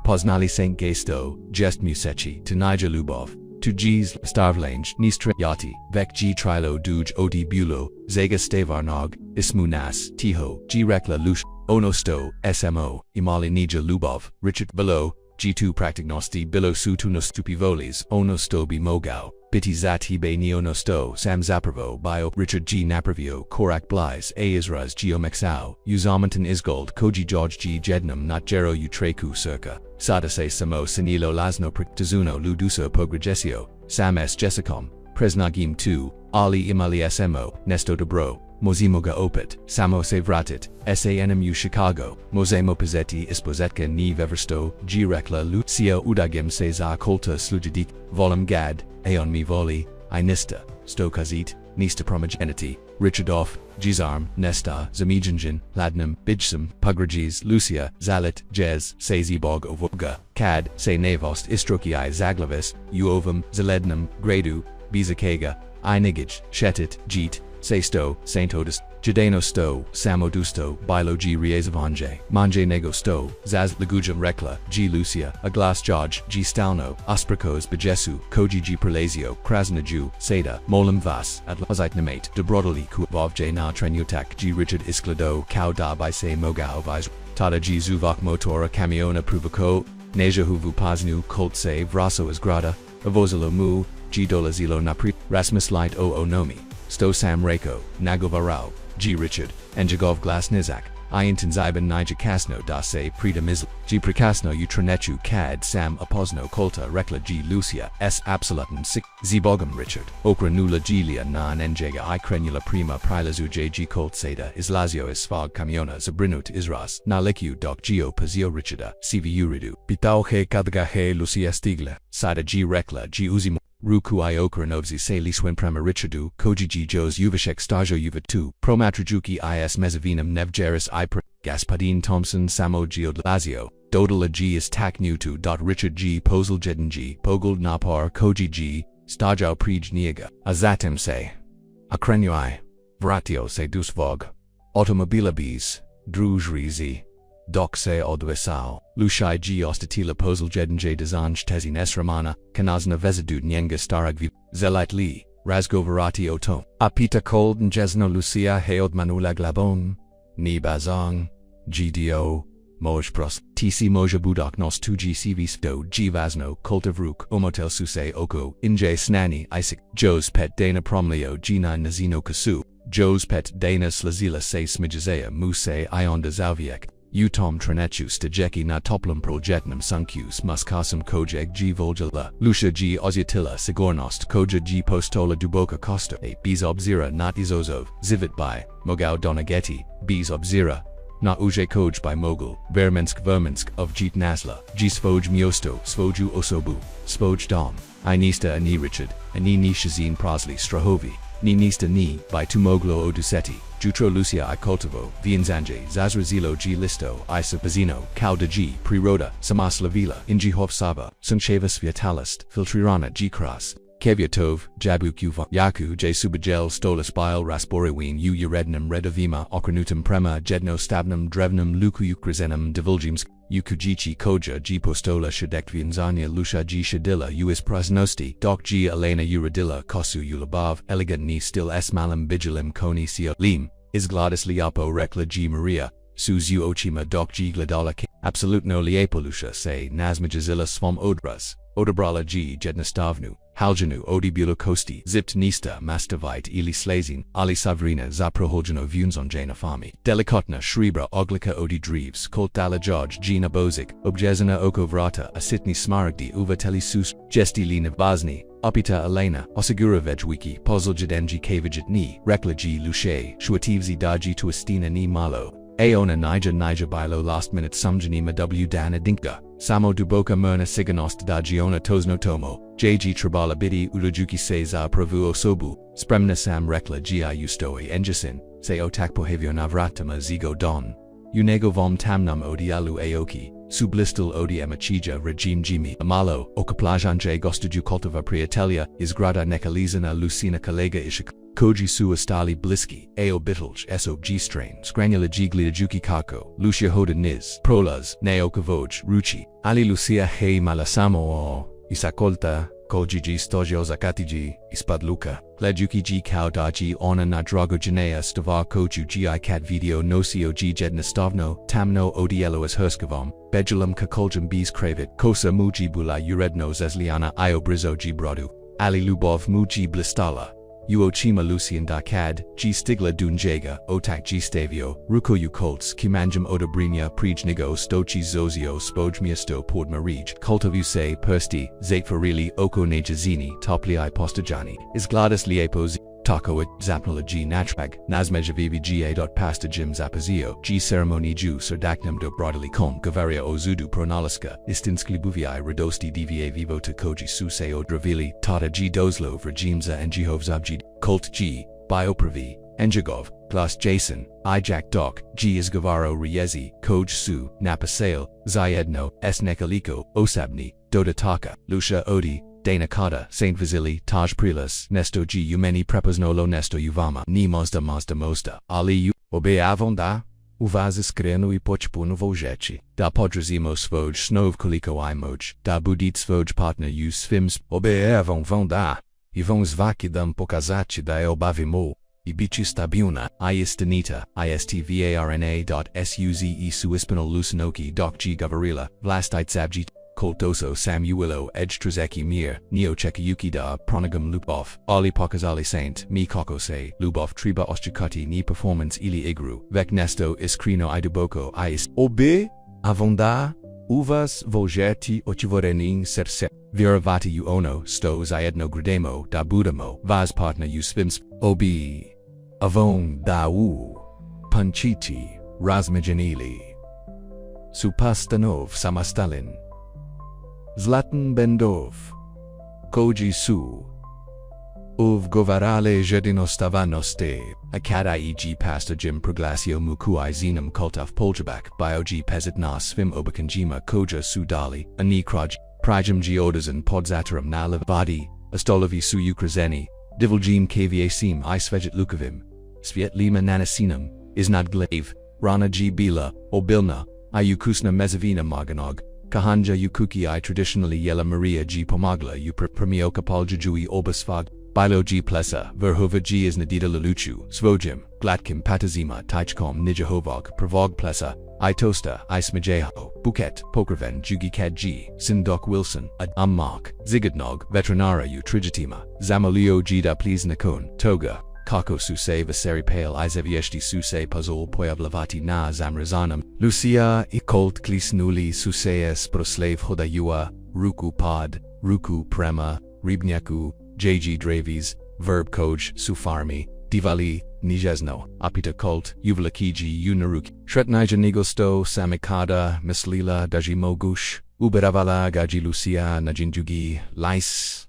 Poznali Saint Gesto, Jest Musechi, Tunija Lubov, to G's Starvlange, Nistra Yati, Vek G. Trilo Duj Odi Bulo, Zega Stevarnog, Ismunas, Tiho, G. Rekla Lush, Ono Sto, SMO, Imali Nija Lubov, Richard Below, G2 practicnosti bilo su tu stupivolis, ono sto bi mogao, biti zatibe neono sto, sam zapravo bio, Richard G. Napravio, korak blise, a izraz geomexao, uzamantan izgold, koji George G. jednum not gero utreku circa, sada se samo sinilo lasno practizuno luduso pogregesio, sam s jessicom, presnagim tu, ali imali smo, nesto dobro. Mozimoga opet, samo se vratit, SANMU Chicago, Mozemo Pizzetti ispozetka ni veversto, G. Rekla Lucia udagim se za kolta slujidik, volum gad, aon mi voli, I nista, sto kazit, nista promogenity, Richardoff, Gizarm, Nesta, Zamijinjin, Ladnum, Bijsum, Pugragis, Lucia, Zalit, Jez, se zibog ovoga, Cad, se navost istroki I zaglavis, uovum, Zelednum, Gradu, Bizakega, I nigij, Shetit, Jeet, Se sto, Saint Otis, Jadeno sto, Samo dusto, Bilo G. Riezavanje, Manje nego sto, Zaz Lagujum Rekla, G. Lucia, Aglas George, G. Stalno, Aspracos Bejesu, Koji G. Prelazio, Krasnaju, Seda, Molem Vas, Adlazitnamate, Dobrodoli Kuabov J. Na Trenutak, G. Richard Isklado, Kao da by Se Mogao Vis, Tada G. Zuvak Motora Camiona Pruvaco, Neja Huvu Paznu, Colt Se, Vraso Isgrada, Avozalo Mu, G. Dolazilo Napri, Rasmus Light O Nomi. Sto Sam Rekao, Nagovarao, G. Richard, Engigov Glas Nizak, Ianton Zyban Nija Kasno da se Predam Isl, G. Precasno Utranechu Cad Sam Aposno Kolta Rekla G. Lucia, S. Absolutum Sik, Zibogum Richard, Okra Nula Gilia Non Njega I Crenula Prima Prilazu J. G. Colt Seda, Islazio Isfag Camiona Zabrinut Isras, Nalekiu Doc Geo Pazio Richarda, CV Uridu, Pitao He Kadgahe Lucia Stigla, Sada G. Rekla G. Uzimo. Ruku I Okranovzi se liswen prema Richardu, Koji G. Jos Uvishek Stajo Uva2, Promatrajuki is Mezavinum Nevgeris Ipra, Gaspadine Thompson Samo Geodlazio, Dodala G. is Tak Nutu. Richard G. Posel Jeden G. Pogald Napar Koji G. Stajao Prij Niega, Azatim se. Akrenyu I. Vratio se Dusvog. Automobila Bs. Drujrizi. Doc se odwesao, Lushai G. Ostatila Posel Jeden J. Dezanj Tezin Esramana, Kanazna Vezadud Nyenga Staragvi, Zelite Li, Razgovarati Otom, Apita Cold Njesno Lucia Heod Manula Glabon, Ni Bazong, GDO, Mojpros, TC Moja Budok Nos 2G CV Sto G. Vazno, Koltavruk, Omotel Suse Oko, Inje Snani, Isaac, Joe's Pet Dana Promleo G9 Nazino Kasu, Joe's Pet Dana Slazila Se Smijazea Muse Ionda Zaviek. Utom Trenechu Stajeki na Toplum Projetnum Sunkus Muskasum Kojeg G. Voljala, Lucia G. Oziatilla Sigornost Koja G. Postola Duboka Costa, A. Bizobzira Not Izozov, Zivit by Mogao Donageti, Bizobzira, Na Uje Koj by Mogul, Verminsk of Jeet Nasla, G. Svoj Miosto, Svoju Osobu, Svoj Dom, Inista Ani Richard, Ani Nishazin Prosley Strahovi, Ni Nista Ni, by Tumoglo Oduseti. Jutro Lucia I Kotovo, Vienzanje, Zazrazilo G. Listo, I Sapazino, Cal de G. Priroda, Samaslavila, Injihov Sava, Suncheva Sviatalist, Filtrirana G. Kras, Kevyatov, Jabu Kuva, Yaku J. Subajel Stolas Bile Rasporiween U. Urednum Redovima, Okrenutum Prema, Jedno Stabnum Drevnum Lukuyukrizenum Divulgimsk, Ukujichi Koja G. Postola Shadek Vienzanya Lusha G. Shadilla US Prasnosti, Doc G. Elena Uradilla Kosu Ulabov, Elegant Ni Stil S. Malam Bigilim Koni Sio Lim, Izgladis Liapo Rekla G. Maria, Suzu Ochima Doc G. Gladala K. Absolutno Liepolusha Se Nazmajazilla Svom Odras, Odebrala G. Jednastavnu, Haljanu Odibula Kosti, Zipt Nista Mastavite Ili Slazin, Ali Savrina Zaproholjano Vunzonjana Fami, Delikotna Shribra Oglika Odi Dreves, Koltala George Gina Bozik, Objezana Okovrata, Asitni Smaragdi Uvateli Sus, Gesti Lina Vazni, Opita Elena, Osigura Vejwiki, Pozljadenji Kavijit Ni, Rekla G. Luche, Shuativzi Daji Tuastina Ni Malo, Aona Nija Bilo Last Minute Sumjanima W. Dana Dinka, Samo Duboka Myrna Siganost da Giona Tosno Tomo, JG Tribala Bidi Urajuki Se Za Pravu Osobu, Spremna Sam Rekla Gi Ustoi Enjasin, Se Otak Pohavio Navratama Zigo Don, Unego Vom Tamnum Odialu Aoki, Sublistal Odi Emachija Regime Jimi Amalo, Okaplajanje Gostaju Koltova Priatelia, Izgrada Nekalizana Lucina Kalega Ishik. Koji su Astali Bliski, Ao Bitlj, Eso G Strain, Scranula G Glidajuki Kako, Lucia Hoda Niz, Prolaz, Neo Kavoj, Ruchi, Ali Lucia Hey Malasamo, Isakolta, Kojiji stojio zakatiji, ispod luka. Lejuki ji kao daji ona na drago janea stavar koju gi cat video nosio gi jednastavno, tamno odielo as herskavom, bejulam kakoljam bees kravit, kosa muji bula uredno zesliana io brizo gi brodu. Ali lubov muji blistala. Uochima Lucian Dakad, G Stigla Dunjega, Otak G Stavio, Rukoyu Colts, Kimanjam Odabrinia, Prijnigo, Stochi Zozio, Spojmiasto Podmarij, Kultavuse, Persti, Zaitfarili, Oko Nejazini, Topliai Postajani, Isgladis Liepos, Takoit, Zapnala G Natrag, Nazmejavivi Ga. Pasta Jim Zapazio, G Ceremony Ju Serdaknam do Broadly Com, Gavaria Ozudu Pronaliska, Istinskli Buviai Radosti Dva Vivo Takoji Suseo Dravili, Tata G Dozlo Vrajimza and Jehovzabji, Colt G, Biopravi, Enjagov, Glas Jason, Ijak Doc, G Izgavaro Riezi, Koj Su, Napasale, Zayedno, Esnekaliko, Osabni, Dodataka, Lucia Odi, Dana Kata, Saint Vasili, Taj Prilas, Nesto G Umeni Preposnolo Nesto Uvama, Ni Mosta, Ali U, Obe Avonda, Uvaz Iskrenu I Pochpunu Voljechi, Da Podrazimo Svoj Snov Koliko Imoj, Da Budit Svoj Partner U Svims, Obe Avon I vão zvakidam pokazachi da obavimo, I bichi stabiuna, I istanita, istvarna.suze suispinal lucinoki doc G Gavarila, Vlastite Sabji, Koltoso Samuilo Edge Trzeki Mir, Neochekayuki da Pronagam Lubov, Ali Pokazali Saint, Mi Kokose, Lubov Triba Ostrikati Ni Performance Ili Igru, Vek Nesto Iskrino Iduboko Is, Obe, Avonda, Uvas Voljerti Ochivorenin Serse, Viravati Uono, Sto Zayedno Grademo, Da Budamo, Vaz Partner U Svims, Obi, Avon Da U, Panchiti, Razmijanili, Supastanov Samastalin, Zlatan Bendov, Koji Su, Uv Govarale Jedinostavanosti, Akada eg Pasta Jim Proglasio Mukuai Zenum Kultaf Poljabak, Biogi Pezit Na Svim Obakanjima Koja Sudali, Ani Kraj, Prijam Geodazan Podzataram Na Levadi, Astolovi Su Ukrazeni, Diviljim Kva Sim I Svejet Lukavim, Sviet Lima Nanasinum, Isnad Glaive, Rana G Bila, Obilna, Iukusna Mezavina Maganog, Kahanja Yukuki I traditionally Yela Maria G Pomagla U Premioka Poljajui Obasfag, Bilo G Plesa, Verhova G is Nadida Laluchu, Svojim, Glatkim Patazima Taichkom Nijahovog, Pravog Plesa, Itosta, Ismajeho, Buket, Pokerven Jugikad G, Sindok Wilson, Ad Ammak, Zigadnog, Veterinara U Trigitima, Zamalio G da Please Nakon, Toga, Kako Suse Vaseri Pale Izevieshti Suse Puzzle Poyavlavati Na Zamrazanam, Lucia Ikolt Klisnuli Suseas Proslave Hodayua, Ruku Pod, Ruku Prema, Ribnyaku, JG Dravies, Verb Koj Sufarmi, Divali, Nijezno, Apita Kult, Uvlakiji Unaruki, Shretnija Nigosto, Samikada, Mislila Dajimogush, Uberavala Gaji Lucia Najinjugi, Lais,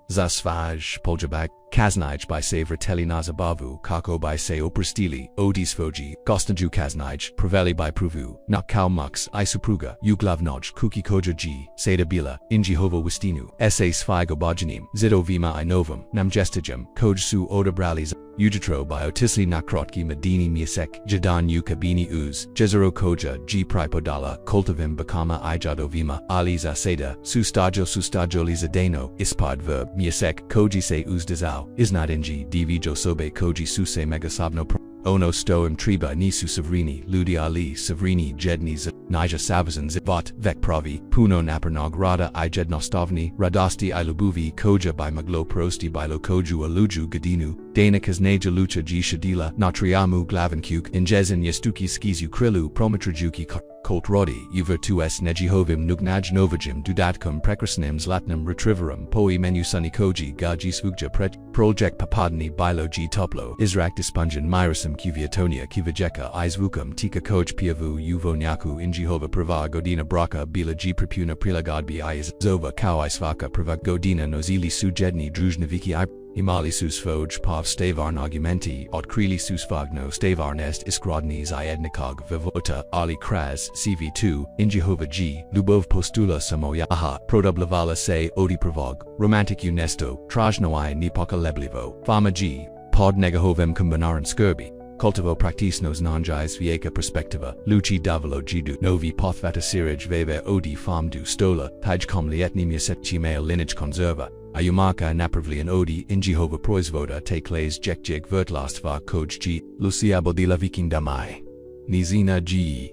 Zasvaj, Poljabak, Kaznij by Se Vrteli Nazabavu, Kako by Se Oprastili, Odisvoji, Gostaju Kaznij, Praveli by Pruvu, Nakau Mux, Isupruga, Uglavnoj, Kuki Koja G, Seda Bila, Injihova Wistinu, Sa Svigo Bojanim, Zido Vima I Novum, Namjestajum, Koj Su Odabralis, Ujitro by Otisli Nakrotki Medini Miasek, Jadan Ukabini Uz, Jezero Koja, G Pripodala, Koltavim Bakama Ijado Vima, Aliza Seda, Sustajo Lizadeno, Ispad Verb, Miasek, Koji Se Uz Dazao, Isnad Inji, Divi Josobe Koji Suse Megasavno Ono Sto Triba Nisu Savrini, Ludi Ali, Savrini Jedni Nija Savazan Zivat, Vek Pravi, Puno Napernog Rada I Jednostovni, Radosti I Lubuvi Koja by Maglo Prosti Bilo Koju Aluju Gadinu, Dana Kaznaja Lucha G Shadila, Natriamu Glavenkuk, Injezin Yastuki Skizu Krilu Prometrajuki Colt Rodi, Uvertus Nejihovim Nugnaj Novajim Dudatkum Prekrasnim Zlatnum Retriverum Poi Menu Sunny Koji Gaji Svugja Project Papadni Bilo G Toplo, Israk Dispunjan Myrasum Kuviatonia Kivajeka Izvukum Tika Koj Piavu Uvonyaku Injihova Prava Godina Braka Bila G Pripuna Prilagad Bi Is Zova Kao Isvaka Prava Godina Nozili Sujedni Drujnaviki I Imali Susfoj Pav Stavarn Argumenti Otkrili Susfagno Stavarnest Iskrodnis Iednikog Vivota Ali Kraz CV2 Injihova G Lubov Postula Samoya Aha Produblavala Se Odi Pravog Romantic Unesto Trajnoi Nipoka Leblivo Fama G Pod Negahovem Kumbanaran Skirby Cultivo Practisnos Nanjais Vieka Perspectiva, Luci Davalo Jidu, Novi Pothvata Sirij Veve Odi Famdu Stola, Tajkom Lietni Miaset Chimeo Lineage Conserva, Ayumaka napravljan odi in Jehova proizvoda te kles jekjeg vertlastva koj Lucia bodila vikindamai. Nizina g.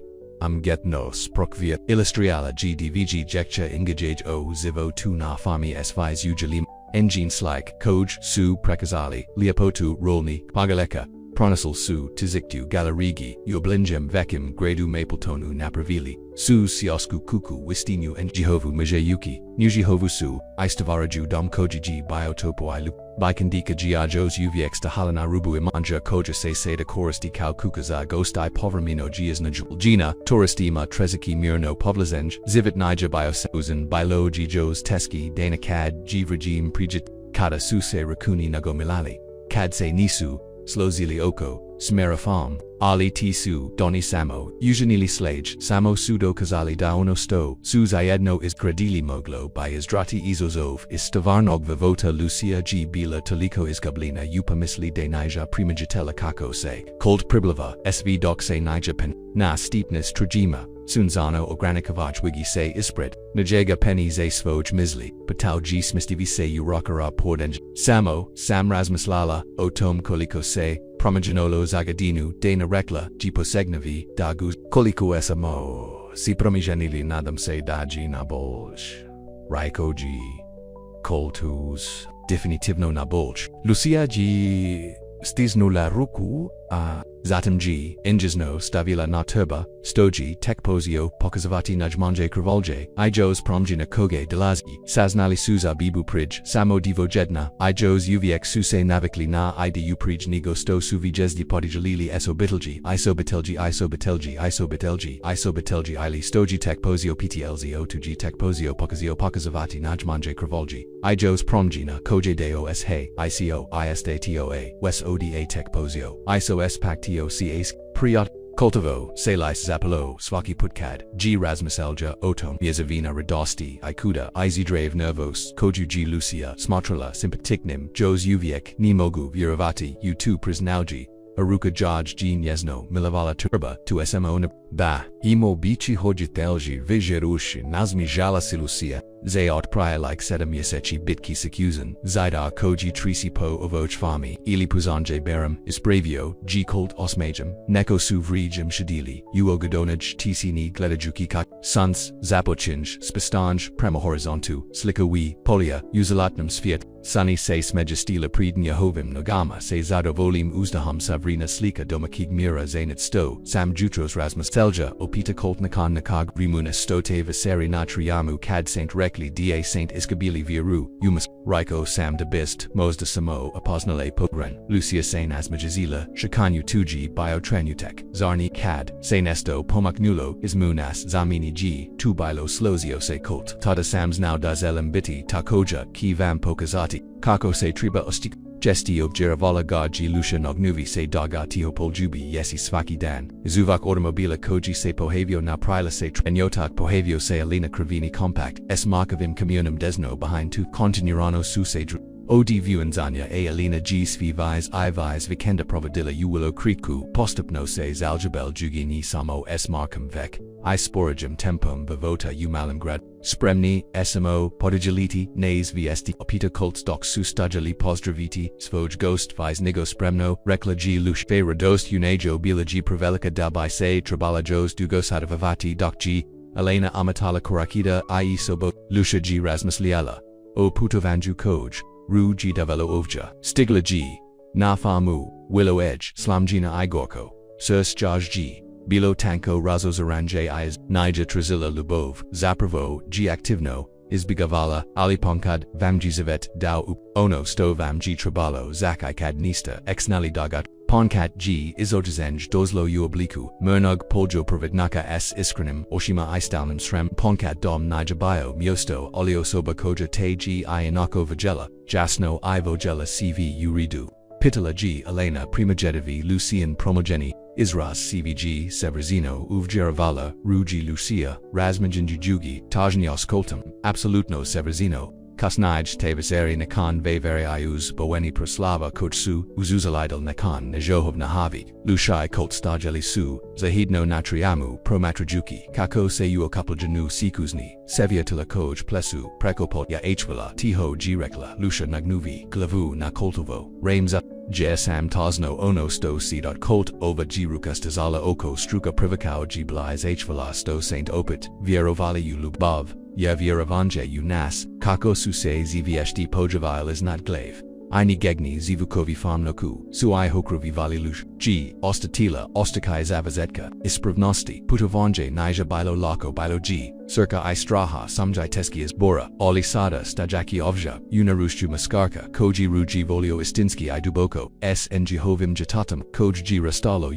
Getno sprokvia illustriala dvg jekcha ingajaj o zivo tu na fami s5 ujalim. Engine slike, koj, su prekazali, liapotu, rolni, pagaleka, pronasil su, tiziktu galarigi, uoblingem vecim gradu mapletonu napravili, su siosku kuku wistinu en Jehovu majeyuki, nu Jehovu su, istavaraju dom kojiji biotopo ilu, bikandika giajos uvx de halana rubu imanja koja se seda koristi kau kukaza gostai povrmino giasnajul gina, touristima treziki mirno povlazenj, zivit nija bioseuzan bilo gijos teski dana kad jivrajim prijit, kada su se rakuni nagomilali, kad se nisu, Slozili oko, smera fam, ali tisu, doni samo, ujanili slage, samo sudo kazali daono sto, su zayedno is gradili moglo by izdrati izozov, is stavarnog vivota Lucia g bila toliko izgublina upamisli de nija primagitela kako se, cold priblava, sv doc se nija pen, na steepness trajima, sunzano ogranikavac wigi se ispred, najega penny ze svoj misli, patau g smistivi se urakara pordenj, samo, sam razmislala, o tom koliko se, promaginolo zagadinu, dana rekla, g posegnavi, dagus, koliko samo, si promijanili nadam se daji na bolj. Raiko g. Koltus, definitivno na bolj. Lucia g. Stisnula ruku, zatem g. Injizno stavila na turba, stoji tekpozio pokazavati najmanje krivolje, ijos promjina koge delazi, saznali suza bibu prij, samo divojedna, ijos uvx suse navikli na idu prij nigo sto suvijezdi podijalili isobitelji, isobitelji ili stoji tekpozio ptlzo to g tekpozio pokazavati najmanje krivolji, ijos promjina koje deo he, ico istatoa, wes oda tekpozio, iso spactio cas, priot, Koltovo, Selais Zapalo, Svaki Putkad, G Razmiselja, Otom, Yezavina Radosti, Ikuda, Izidrave Nervos, Koju G Lucia, Smotrala, Sympatiknim, Jos Uviek, Nimogu, Viravati, U2 Prisnalji, Aruka Jaj G Nyezno, Milavala Turba, tu smo ba, imo bichi hojitelji vijerushi nazmi jalasi Lucia, Zayot Priya like sedam yesechi bitki sekuzan, Zaida Koji Trisi Po Ovoj Fami, Ili Puzanje Beram, Isbravio, G Colt Osmajam, Neko Suvrijam Shadili, Uogadonaj Tisini Gledajuki Kak, Suns, Zapochinj, Spistanj, Prema Horizontu, Slikawi, Polia, Uzalatnam Sfiat, Sunny se smejestila pridn Jehovim Nogama se zadovolim uzdaham Savrina Slika domakig Mira Zainat Sto, Sam Jutros Rasmustelja, Opita Colt Nakan Nakag, Rimuna Stote Viseri Natriamu Kad Saint Rekli Da Saint Izgubila vjeru, Umas, Riko Sam de Bist, Možda samo, upoznala pogrešne, Lucia Saint Asmajazila, Shakanyu Tuji Biotrenutek, Zarni Kad, Saint Esto Pomaknulo, Izmunas Zamini G, Tu Bilo Slozio se Colt, Tada Sams now Dazelim Biti Takoja, Ki Vam Pokazati, Kako se triba ostik, Gestio Jeravala Gaji Lucia Nognuvi se Daga Tiopoljubi Yesi Svaki Dan, Izuvak Automobila Koji se Pohevio na Prila se Trenyotak Pohevio se Alina Kravini Compact, S Markovim Communum Desno behind tu Continuano su se Od Vuanzanya a Alina G Svivais Ivais Vikenda Provadilla Uwilo Kriku, Postupno se Zaljabel Jugini Samo S Markham Vek, I Sporagem Tempum Vivota Umalimgrad, Spremni, Smo, Podijaliti, Nays Vesti, Opita Kultstok Sustajali Pozdraviti, Svoj Ghost Vis Nigo Spremno, Rekla G Lush Fe Radost Unajo Bila G Pravelika Dabai Se Trabala Jos Dugosadavavati Dok G, Elena Amatala Korakida I Sobo, Lucia G Rasmusliela, O Putovanju Koj, Ru G Davelo Ovja, Stigla G, Na Famu, Willow Edge, Slamjina Igorko, Surs Jaj G, Bilo Tanko Razo Zaranje Iz, Nija Trazila Lubov, Zapravo, G Activno, Izbigavala, Ali Ponkad, Vamji Zavet, Dao Up, Ono Sto Vamji Trabalo, Zakai Kad Nista, Exnali Dagat, Ponkat G Izojazenj Dozlo Uobliku, Mernug Poljo Providnaka S Iskrenim, Oshima Istalnim Srem, Ponkat Dom Nijabayo, Myosto, Oliosoba Koja Te G Ianako Vagela, Jasno Ivogela CV Uridu, Pitala G Elena Primogenivi Lucian Promogeni, Isras CVG Severzino Uvjeravala, Ruji Lucia, Razmanjinjujugi, Tajnios Koltum, Absolutno Severzino, kasnij tevaseri nakan veveri iuz boweni proslava kochsu, uzuzalidal nakan nejohov nahavi, lushai kult stajeli su, zahidno natriamu, promatrajuki, kako seyu okapaljanu sikuzni, sevia tila koj plesu, prekopot ya hvala, tiho g rekla, lusha nagnuvi, glavu na koltovo, ramza. JSM Tosno ono sto c.colt ova girukas tazala oko struka privakao g blais hvala sto saint opit, vierovali u lubov, ya vierovanje u nas, kako suse zvsd pojavile is not glaive. Ini gegni zivukovi famnoku, suai hokrovi valilush, g, ostatila, ostakai zavazetka, ispravnosti, putovanje nija bilo lako bilo g, circa I straha samjai teskias bora, olisada stajaki ovja, unarushju maskarka, koji ruji volio istinski I duboko, s en jehovim jatatam, koj g rastalo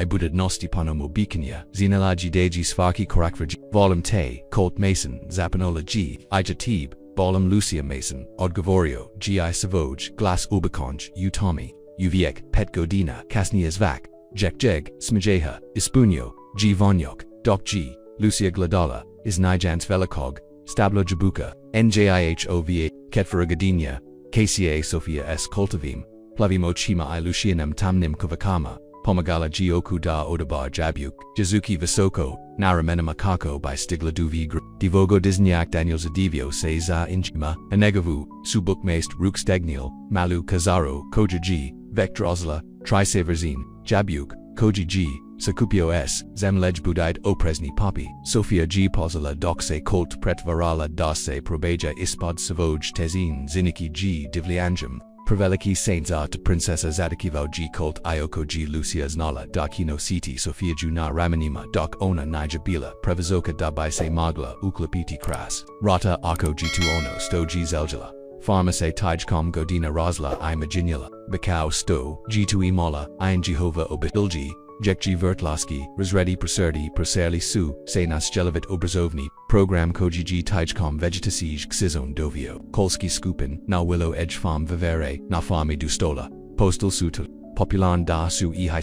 I budadnosti panomo bikanya, zinalaji deji svaki korakvrji, volum te, colt mason, zapanola g, I jatib, Bolam Lucia Mason, Odgovorio, Gi Savoj, Glas Ubakonj, Utomi, Uviek, Pet Godina, Kasnias Vak, Jekjeg, Smajeha, Ispunyo, G Vonyok, Dok G, Lucia Gladala, Isnijans Velikog, Stablo Jabuka, Njihova, Ketfaragadina, KCA Sofia S. Koltavim, Plavimo Chima I Lucianum Tamnim Kovakama, Pomagala Gioku da Odabar Jabuk, Jazuki Visoko, Naramena Makako by Stigla Duvigr, Divogo Disnyak Daniel Zadivio Seiza Inchima, Anegavu, Subukmeist Rukstegniel, Malu Kazaro, Koja G, Vector Ozla, Trisaverzine, Jabuk, Koji G, Sakupio S, Zemlej Budite Opresni Papi, Sofia G Pozala Dokse Colt Pretvarala Dase Probeja Ispod Savoj Tezin Ziniki G Divlianjum, Praveliki Saintza to Princessa Zadakivau G Colt Ioko G Lucia Znala Dakino Siti Sofia Juna Ramanima Dok Ona Nijabila Previzoka da Baise Magla Uklapiti Kras Rata Ako G2 Ono Sto G Zeljala Pharmace Tijkom Godina Rosla I Majinula Bakau Sto G2 Imola I Jehova Obitilji Jekji Vertlaski, Razredi Praserdi Praserli Su, Senas Jelevit Obrazovni, Program Kojiji Tijkom Vegetasij Xizon Dovio, Kolski Skupin, Na Willow Edge Farm Vivere, Na Fami Dustola, Postal Sutul, Populan da Su Ihai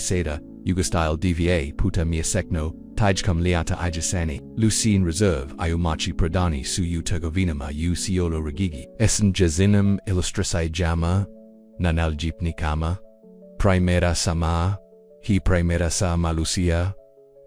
Yugostyle DVA Puta Miasekno, Tijkom Liata Ijasani, Lucine Reserve Iumachi Pradani Su U Tergovinama U Siolo Regigi, Essen Jazinum Illustrasai Jama, Nanaljipni Kama, Primera Sama, Hi primera sa malusia,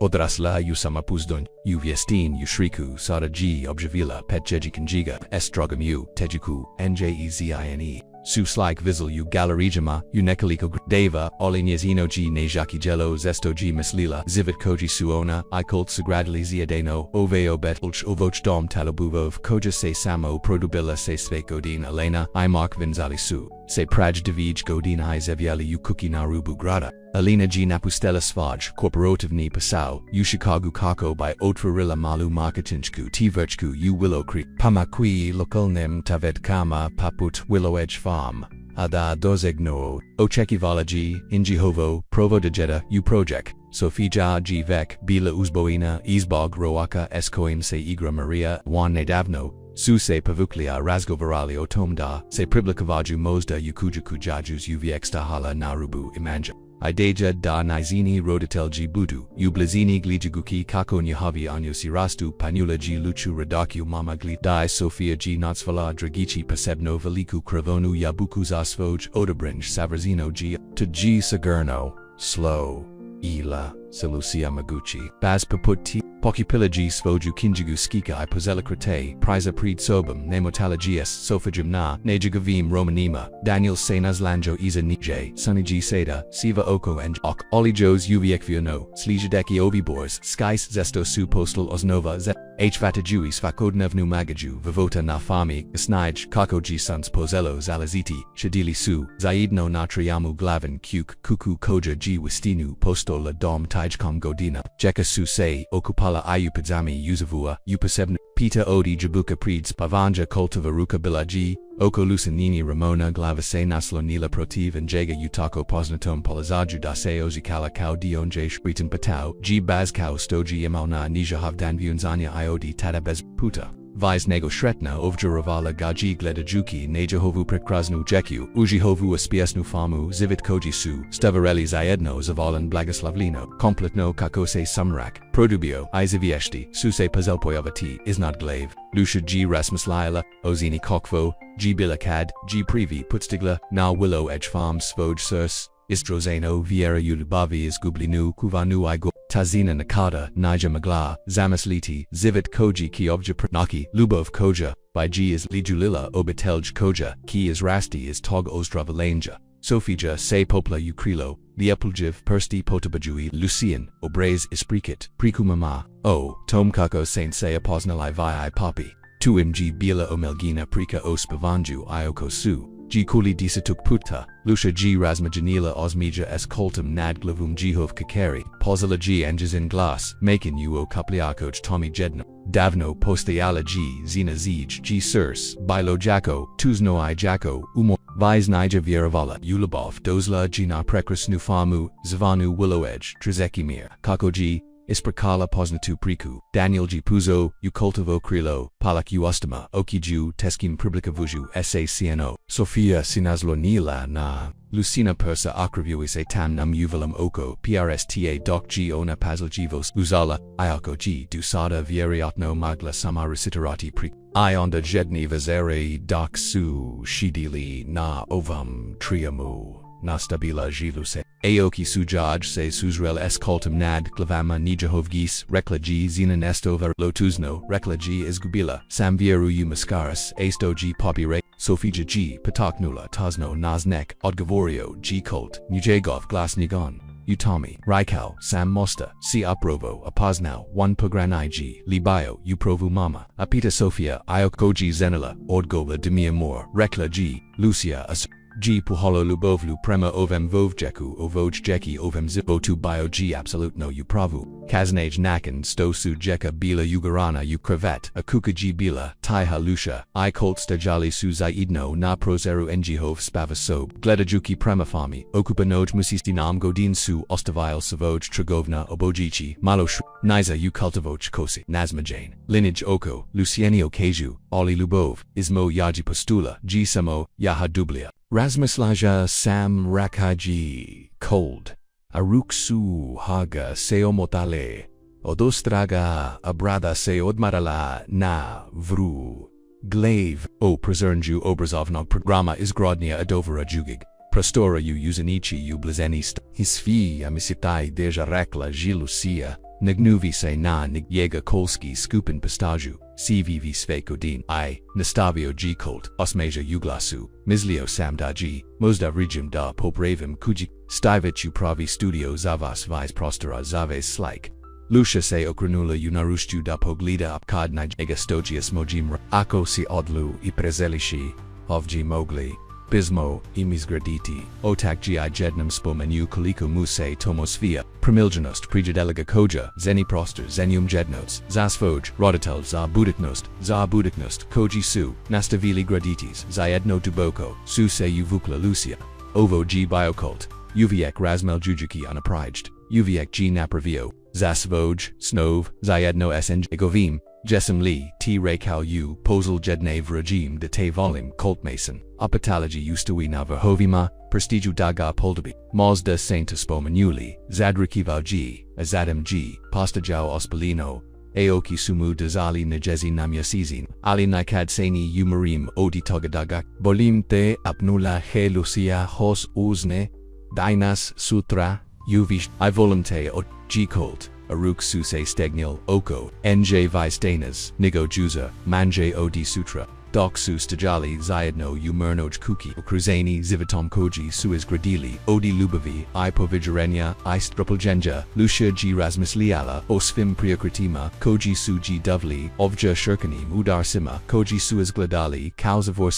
odrasla ju samapuzdon, ju viestin ju shriku sada g objavila pet jeji kanjiga, estrogam ju tejuku, njezine, su slik vizel ju galerijama, ju nekaliko deva, olinyezino g nejaki jelo zesto g mislila, zivit koji suona, I kult sagradili ziadeno, oveo bet ulch ovoch dom talobuvov, koja se samo produbila se sve godin elena, I mark vinzali su, se praj divij godin I zeviali ju kuki narubu grada. Alina G Napustela Svaj, Corporativni Pasau, U Chicago Kako by Otrarilla Malu Marketinchku Tverchku U Willow Creek, Pamakui Lokalnim Tavet Kama Paput Willow Edge Farm, Ada Dozegno, Ochekivala G, Injihovo, Provo de Jeddah, U Project, Sofija G Vek, Bila Uzboina, Izbog Roaka Eskoim Se Igra Maria, Juan Nedavno, Su se pavuklia razgovarali otomda, se priblikavaju Možda Yukujuku Jajus Uvxtahala Narubu Imanja. Ideja da nizini roditelji budu, ublizini glijaguki kako nyahavi anyo sirastu panula g luchu radaku mama gli di Sofia g natsvala dragichi pasebno veliku kravonu yabuku zasvoj odabrinj savrazino g to g sagurno, slow, ila, selusia maguchi, baz paputi, pokipilagi svoju kinjigu skika I pozelakrate, priza pred sobum, nemotalagias, sofajum na, nejagavim romanima, Daniel Senazlanjo iza nije, sunny seda, siva oko and ok, olijos uviekviono, slijadeki ovibors, skis zesto su postal osnova z, hvatajui svakodnevnu magaju, vivota na fami, snij, kakoji suns pozelo zalaziti, shadili su, zaidno natriamu glavin kuk, kuku koja g wistinu postola dom tijkom godina, jeka su se, okupala Ayupadzami Yuzavua, Upasevna, Pita Odi Jabuka Preds Pavanja Kultavaruka Bilaji, Oko Lusanini Ramona Glavase Naslonila Protiv and Jaga Utako Poznatom Polazaju Dase Ozikala Kau Dionje Shpritan Patau, G Bazkau Stoji Imauna Nijahav Danvunzanya Iodi Tadabez Puta. Viznego Shretna Ovjaravala Gaji Gledajuki Nejehovu Prekrasnu Jeku Ujihovu Aspiesnu Famu Zivit Kojisu Stavareli Zajedno Zavalan Blagoslavlino Kompletno Kakose Sumrak Produbio Izavieshti Suse Pazelpoyavati Isnad Glave Lucia G Rasmuslaila Ozini Kokvo G Bilakad G Privi Putstigla Na Willow Edge Farm Svoj Surs Istrozeno Vieira Ulubavi Izgublinu Kuvanu Igo Tazina Nakada Nija Magla Zamasliti Zivit Koji Ki Obja Pranaki Lubov Koja by G is Lijulila Obitelj Koja Ki is Rasti is Tog Ostravalenja Sofija Se Popla Ukrilo Liepuljiv Persti Potabajui Lucian Obraz Isprikit Prikumama O Tomkako Saint Se Upoznala Vi Papi Tuim G Bila Omelgina Prika Ospavanju Ioko Su G Kuli Disatuk Puta, Lucia G Razmajanila Osmija S Koltum Nadglavum Jihov Kakeri, Pozala G Angezin Glas, Makin Uo Kapliakoch Tommy Jedno, Davno Posteala G Zina Zij G Surs, Bilo Jako, Tuzno I Jako, Umo, Viz Nija Vieravala, Ulabov, Dozla Gina Prekras Nufamu, Zvanu Willowedge, Trzekimir, Kako G, Isprakala Poznatu Priku, Daniel G Puzo, Ukultovo Krilo, Palak Uostama, Okiju, Teskim Publikavuju, SACNO, Sofia Sinazlonila na, Lucina Persa Akravuise Tam Nam Uvalam Oko, PRSTA Doc G Ona Pazljivos, Uzala, Iako G Dusada Vieriatno Magla Sama Recitarati Prik, Ionda Jedni Vazere Doc Su Shidili na Ovam Triamu. Nastabila Jiluse. Aoki Sujaj se Suzrel es Koltum Nad Glavama Nijahovgis Rekla G Zina Nestova Lotuzno Rekla G izgubila Sam vjeru muškarce Asto G Popire Sofija G Pataknula Tazno Naznek Odgovorio G Kult Nujegov Glasnigon Utami Rekao Sam Možda Si Uprovo Upoznala 1 Pogrešne G Libio Uprovu Mama Apita Sofia Iokoji Zenila Odgola Demia Mor Rekla G Lucia As G Puholo Lubovlu Prema Ovem Vovjeku Ovojjeki Ovem Zivotu Bio G Absolutno Upravu Kaznaj Nakan Stosu Jeka Bila Ugarana Ukravet Akuka G Bila Taiha Lucia I Colt Stajali Su Zaidno Na Prozeru Njihov Spavasob Gledajuki Premafami Okupanoj Musistinam Godin Su Ostavile Savoj Tragovna Obojichi Malosh Niza Ukultivoj Kosi Nazmajane Lineage Oko Lucienio Keju Ali Lubov Ismo Yaji Postula G Samo Yaha Dublia Razmaslaja Sam Rakaji Cold Aruksu Haga Seomotale Odostraga Abrada Se Odmarala Na Vru Glave O Prezernju Obrazovno Programa Izgrodnia Adovera Jugig Prostora U Uzanichi U Blazenist Hisfi Amisitai Deja Rekla Jilusia Nagnuvi Se Na Nigjega Kolski Skupin Pistaju CVV Svekodin I Nastavio G Kult Osmeja Uglasu Mislio Samdaji Možda Rijim da Popravim Kuji Stivich Upravi Studio Zavas Vis Prostera Zaves Slike Lucia Se Okranula Unarushtu da Poglida Apkadnaj Egastogius Mojim Ako Si Odlu I Prezelishi Ovji Mogli Bismo, Imisgraditi, Otak Gi Jednam Spomenu Koliko Muse Tomosfia, Premiljanost Prijadeliga Koja, Zeni Proster Zenium Jednots, Zasfoj, Rodatel Za Budiknost, Koji Su, Nastavili Graditis, Zajedno Duboko, Su Se Uvukla Lucia, Ovo G Biokult, Uviek Razmel Jujuki Unapriged, Uviek G Napravio, Zasvoj, Snov, Zajedno Sng Govim, Jesem Li, T. Rekao U, Posel Jednave Regime de Te Volim, Colt Mason, Apatology Ustawina Verhovima, Prestiju Daga Poldabi, Možda Saint Spomenuli, Zadrikiva G, Azadam G, Pastajao Ospalino, Aoki Sumu Dazali Najezi Namyasizin, Ali Nikad Sani Umarim Odi Togadagak, Bolim Te Apnula He Lucia Hos Uzne, Dinas Sutra, Uvish, I Volumte O G Colt. Aruk Suse Stegnil, Oko, Nj Vistanas, Nigo Juza, Manje Odi Sutra, Doc Su Stajali Zajedno Umernoj Kuki, Kruzani Zivitom Koji Suiz Gradili, Odi Lubavi, I Povijarenya, I Strupaljenja, Lucia G Razmisliala, Osfim Priokritima, Koji Su G Dovli, Ovja Shirkani Mudar Sima, Koji Suiz Gladali, Kauzavor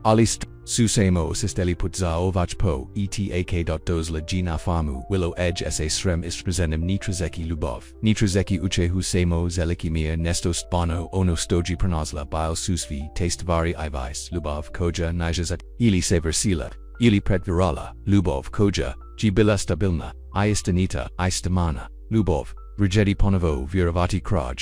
Ali Susemo Sisteli Putza Ovachpo, etak.dozla Gina Famu, Willow Edge Sa Srem Istprezenim Nitrazeki Lubov, Nitrazeki Uchehu Semo Zelikimir Nestos Bono Ono Stoji Pranazla Bile Susvi Tastevari Ivis, Lubov Koja Nijazat, Ili Seversila, Ili Pretvirala, Lubov Koja, Gibila Stabilna, Iastanita, Istamana, Lubov, Vrjedi Ponovo Viravati Kraj,